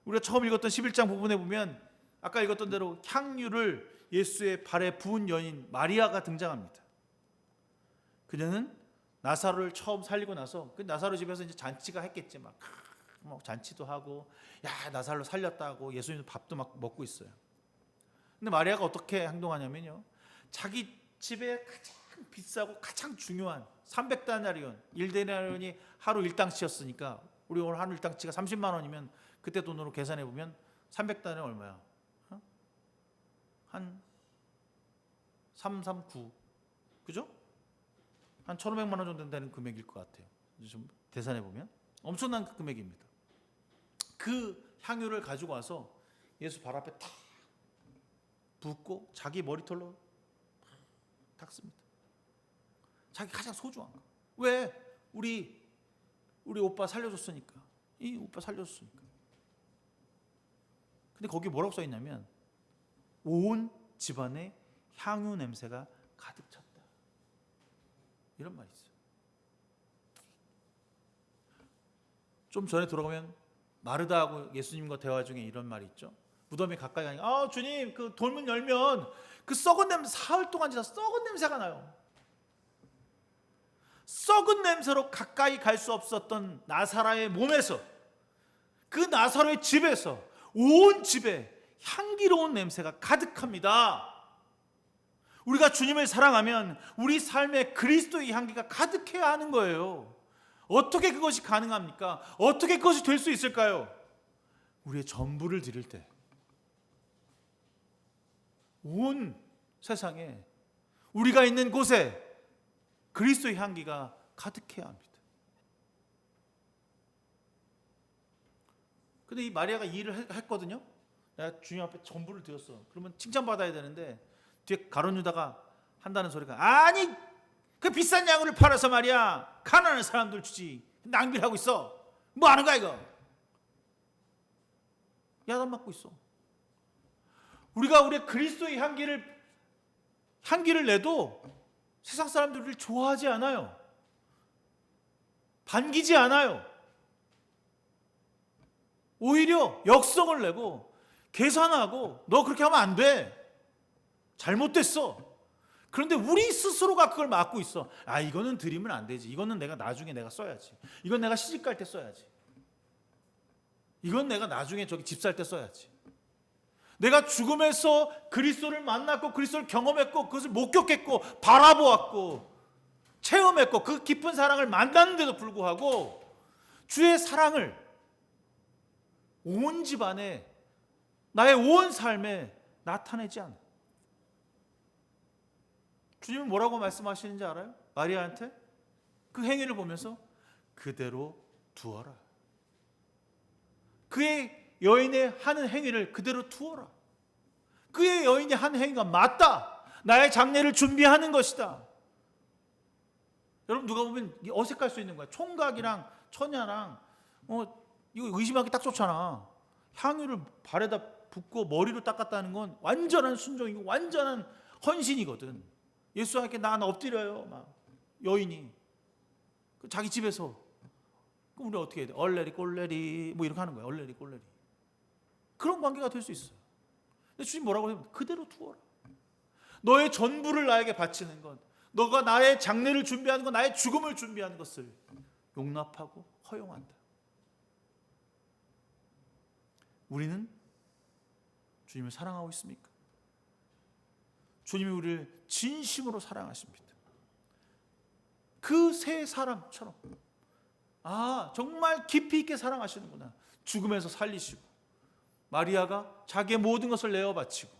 우리가 처음 읽었던 11장 부분에 보면 아까 읽었던 대로 향유를 예수의 발에 부은 여인 마리아가 등장합니다. 그녀는 나사로를 처음 살리고 나서 그 나사로 집에서 이제 잔치가 했겠지. 막 잔치도 하고, 야, 나사로 살렸다고 예수님도 밥도 막 먹고 있어요. 근데 마리아가 어떻게 행동하냐면요, 자기 집에 비싸고 가장 중요한 300데나리온, 1데나리온이 하루 일당치였으니까 우리 오늘 하루 일당치가 30만 원이면 그때 돈으로 계산해 보면 300데나리온 얼마야? 한 339, 그죠? 한 1,500만 원 정도 되는 금액일 것 같아요. 좀 계산해 보면 엄청난 금액입니다. 그 향유를 가지고 와서 예수 발 앞에 탁 붓고 자기 머리털로 닦습니다. 자기 가장 소중한 거. 왜? 우리 오빠 살려줬으니까. 이 오빠 살려줬으니까. 근데 거기 뭐라고 써 있냐면 온 집안에 향유 냄새가 가득 찼다. 이런 말이 있어요. 좀 전에 돌아가면 마르다하고 예수님과 대화 중에 이런 말이 있죠. 무덤에 가까이 가니까 주님 그 돌문 열면 그 썩은 냄새 사흘 동안 지나 썩은 냄새가 나요. 썩은 냄새로 가까이 갈 수 없었던 나사로의 몸에서, 그 나사로의 집에서 온 집에 향기로운 냄새가 가득합니다. 우리가 주님을 사랑하면 우리 삶에 그리스도의 향기가 가득해야 하는 거예요. 어떻게 그것이 가능합니까? 어떻게 그것이 될 수 있을까요? 우리의 전부를 드릴 때 온 세상에 우리가 있는 곳에 그리스도의 향기가 가득해야 합니다. 근데 이 마리아가 이 일을 했거든요. 내가 주님 앞에 전부를 드렸어. 그러면 칭찬받아야 되는데 뒤에 가룟 유다가 한다는 소리가, 아니 그 비싼 양을 팔아서 말이야 가난한 사람들 주지, 낭비를 하고 있어. 뭐 하는 거야 이거? 야단 맞고 있어. 우리가 우리의 그리스도의 향기를 내도 세상 사람들을 좋아하지 않아요. 반기지 않아요. 오히려 역성을 내고 계산하고 너 그렇게 하면 안 돼. 잘못됐어. 그런데 우리 스스로가 그걸 막고 있어. 이거는 드리면 안 되지. 이거는 내가 나중에 내가 써야지. 이건 내가 시집 갈 때 써야지. 이건 내가 나중에 저기 집 살 때 써야지. 내가 죽음에서 그리스도를 만났고 그리스도를 경험했고 그것을 목격했고 바라보았고 체험했고 그 깊은 사랑을 만났는데도 불구하고 주의 사랑을 온 집안에 나의 온 삶에 나타내지 않아. 주님은 뭐라고 말씀하시는지 알아요? 마리아한테 그 행위를 보면서 그대로 두어라. 그의 여인의 하는 행위를 그대로 두어라. 그의 여인이 하는 행위가 맞다. 나의 장례를 준비하는 것이다. 여러분 누가 보면 어색할 수 있는 거야. 총각이랑 처녀랑 이거 의심하기 딱 좋잖아. 향유를 발에다 붓고 머리로 닦았다는 건 완전한 순종이고 완전한 헌신이거든. 예수님께 난 엎드려요. 막 여인이 자기 집에서. 그럼 우리 어떻게 해야 돼? 얼레리 꼴레리 뭐 이렇게 하는 거야. 얼레리 꼴레리. 그런 관계가 될 수 있어요. 근데 주님 뭐라고 하면 그대로 두어라. 너의 전부를 나에게 바치는 것, 너가 나의 장례를 준비하는 것, 나의 죽음을 준비하는 것을 용납하고 허용한다. 우리는 주님을 사랑하고 있습니까? 주님이 우리를 진심으로 사랑하십니다. 그 세 사람처럼 정말 깊이 있게 사랑하시는구나. 죽음에서 살리시고 마리아가 자기의 모든 것을 내어 바치고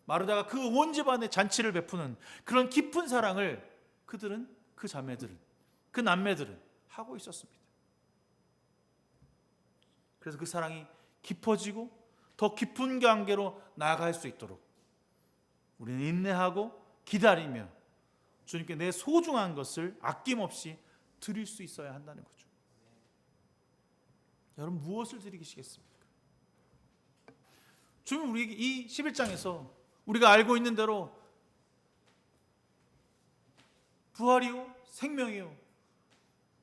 마르다가 그 온 집안에 잔치를 베푸는 그런 깊은 사랑을 그들은, 그 자매들은, 그 남매들은 하고 있었습니다. 그래서 그 사랑이 깊어지고 더 깊은 관계로 나아갈 수 있도록 우리는 인내하고 기다리며 주님께 내 소중한 것을 아낌없이 드릴 수 있어야 한다는 거죠. 여러분 무엇을 드리시겠습니까? 주님 우리에게 이 11장에서 우리가 알고 있는 대로 부활이요 생명이요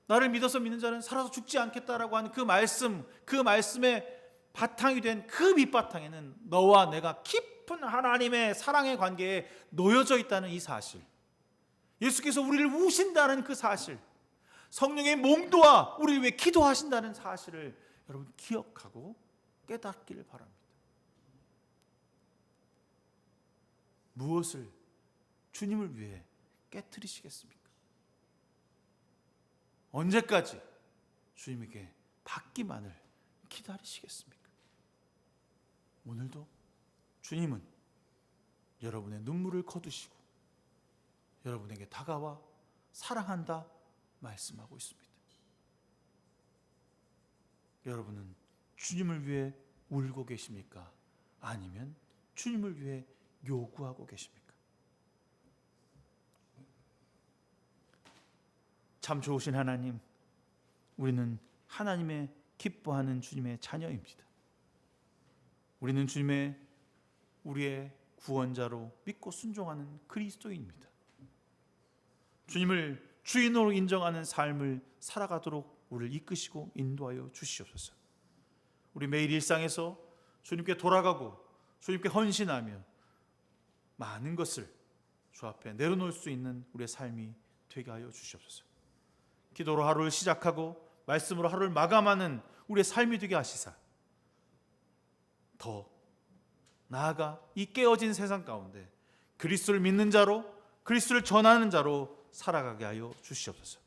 나를 믿어서 믿는 자는 살아서 죽지 않겠다라고 하는 그 말씀, 그 말씀의 바탕이 된 그 밑바탕에는 너와 내가 깊은 하나님의 사랑의 관계에 놓여져 있다는 이 사실, 예수께서 우리를 우신다는 그 사실, 성령의 몽도와 우리를 위해 기도하신다는 사실을 여러분 기억하고 깨닫기를 바랍니다. 무엇을 주님을 위해 깨트리시겠습니까? 언제까지 주님에게 받기만을 기다리시겠습니까? 오늘도 주님은 여러분의 눈물을 거두시고 여러분에게 다가와 사랑한다 말씀하고 있습니다. 여러분은 주님을 위해 울고 계십니까? 아니면 주님을 위해 요구하고 계십니까? 참 좋으신 하나님, 우리는 하나님의 기뻐하는 주님의 자녀입니다. 우리는 우리의 구원자로 믿고 순종하는 그리스도인입니다. 주님을 주인으로 인정하는 삶을 살아가도록 우리를 이끄시고 인도하여 주시옵소서. 우리 매일 일상에서 주님께 돌아가고 주님께 헌신하며 많은 것을 주 앞에 내려놓을 수 있는 우리의 삶이 되게 하여 주시옵소서. 기도로 하루를 시작하고 말씀으로 하루를 마감하는 우리의 삶이 되게 하시사 더 나아가 이 깨어진 세상 가운데 그리스도를 믿는 자로, 그리스도를 전하는 자로 살아가게 하여 주시옵소서.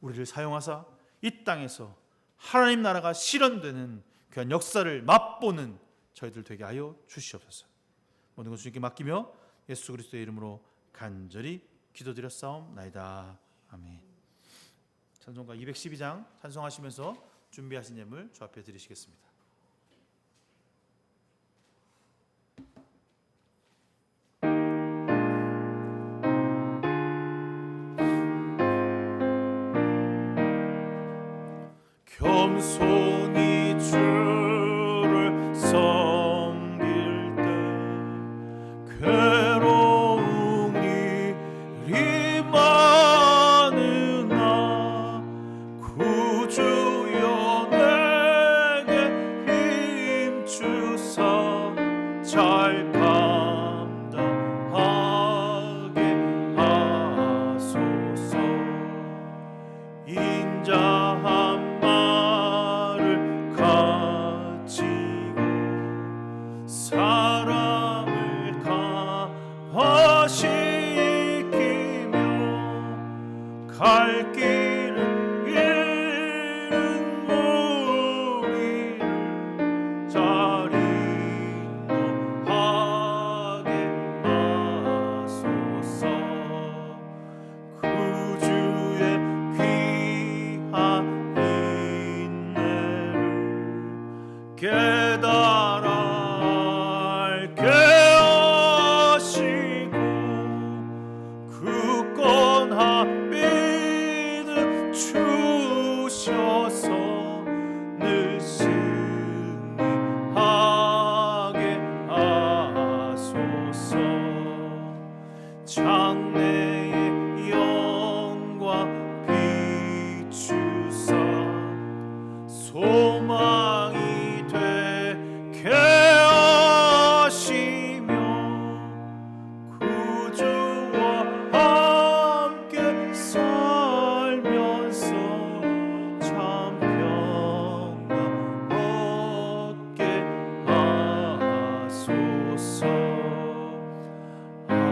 우리를 사용하사 이 땅에서 하나님 나라가 실현되는 귀한 역사를 맛보는 저희들 되게 하여 주시옵소서. 모든 것 주님께 맡기며 예수 그리스도의 이름으로 간절히 기도드렸사옵나이다. 아멘. 찬송가 212장 찬송하시면서 준비하신 예물 주 앞에 드리시겠습니다. 겸손히 주를 섬길 때 괴로운 일이 많으나 구주여 내게 힘 주사 잘 감당하게 하소서. 인자한 사랑을 강화시키며 갈 길을 잃은 우리를 잘 인도하게 하소서. 구주의 귀한 인내를 깨달아 알게 하시고 굳건한 믿음 주셔서 늘 승리하게 하소서. 장래의 영광 비추사 소망이 되게 하시며 구주와 함께 살면서 참 평강 얻게 하소서. 아멘.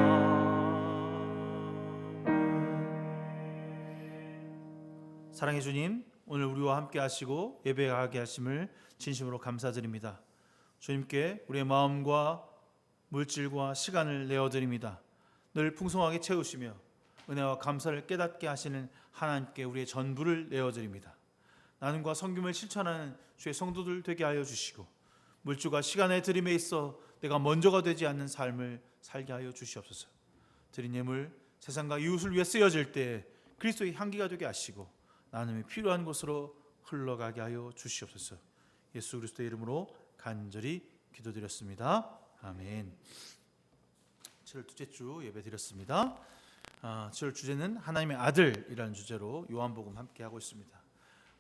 사랑의 주님, 오늘 우리와 함께 하시고 예배하게 하심을 진심으로 감사드립니다. 주님께 우리의 마음과 물질과 시간을 내어드립니다. 늘 풍성하게 채우시며 은혜와 감사를 깨닫게 하시는 하나님께 우리의 전부를 내어드립니다. 나눔과 섬김을 실천하는 주의 성도들 되게 하여 주시고 물질과 시간의 드림에 있어 내가 먼저가 되지 않는 삶을 살게 하여 주시옵소서. 드린 예물 세상과 이웃을 위해 쓰여질 때 그리스도의 향기가 되게 하시고 나눔이 필요한 곳으로 흘러가게 하여 주시옵소서. 예수 그리스도의 이름으로 간절히 기도드렸습니다. 아멘. 7월 둘째 주 예배 드렸습니다. 7월 주제는 하나님의 아들이라는 주제로 요한복음 함께 하고 있습니다.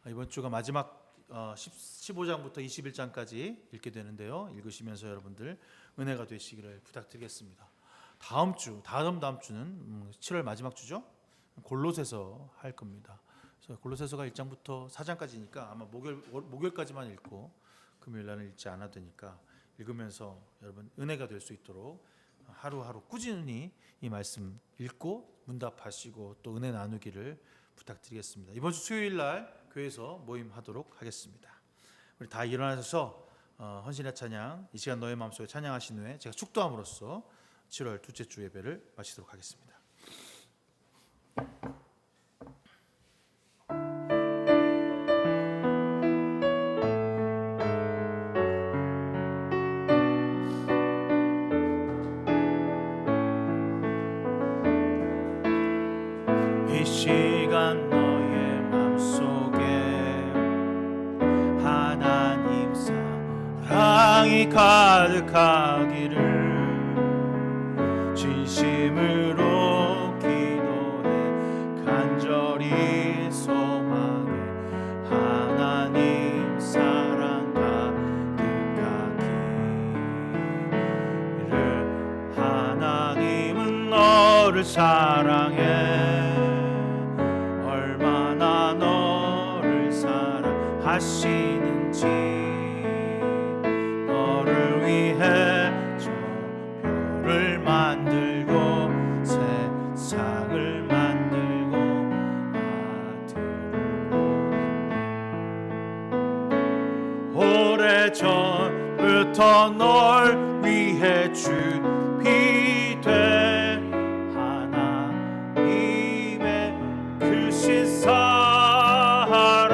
이번 주가 마지막 15장부터 21장까지 읽게 되는데요. 읽으시면서 여러분들 은혜가 되시기를 부탁드리겠습니다. 다음 주는 7월 마지막 주죠. 골로새서 할 겁니다. 그래서 골로새서가 1장부터 4장까지니까 아마 목요일까지만 읽고 금요일 날은 읽지 않아도 되니까 읽으면서 여러분 은혜가 될 수 있도록 하루하루 꾸준히 이 말씀 읽고 문답하시고 또 은혜 나누기를 부탁드리겠습니다. 이번 주 수요일 날 교회에서 모임하도록 하겠습니다. 우리 다 일어나셔서 헌신의 찬양, 이 시간 너의 마음속에 찬양하신 후에 제가 축도함으로써 7월 둘째 주 예배를 마치도록 하겠습니다. 이 시간 너의 맘속에 하나님 사랑이 가득하기를 진심으로 기도해 간절히 소망해 하나님 사랑 가득하기를 하나님은 너를 사랑해 하시는지 너를 위해 저 별을 만들고 세상을 만들고 아들을 보냈네 오래전부터 널 위해 준비된 하나님의 크신 사랑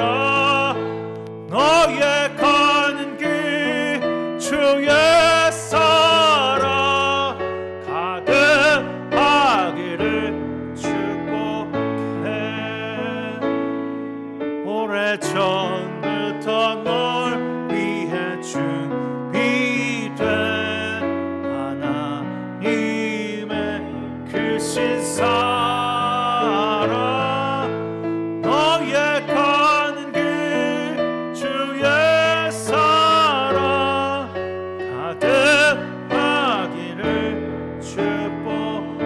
너의 가는 길 주의 사랑 가득하기를 축복해 오래전부터 널 위해 준비된 하나님의 크신 사랑 너의 가는 길 주의 사랑 가득하기를 축복해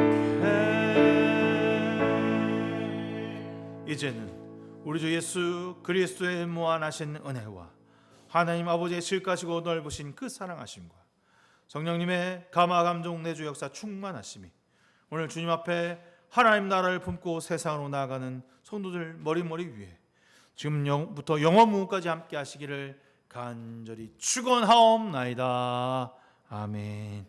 이제는 우리 주 예수 그리스도의 무한하신 은혜와 하나님 아버지의 질까시고 넓으신 그 사랑하심과 성령님의 감화 감동 내주 역사 충만하심이 오늘 주님 앞에 하나님 나라를 품고 세상으로 나아가는 성도들 머리머리 위에 지금부터 영원무까지 함께 하시기를 간절히 축원하옵나이다. 아멘.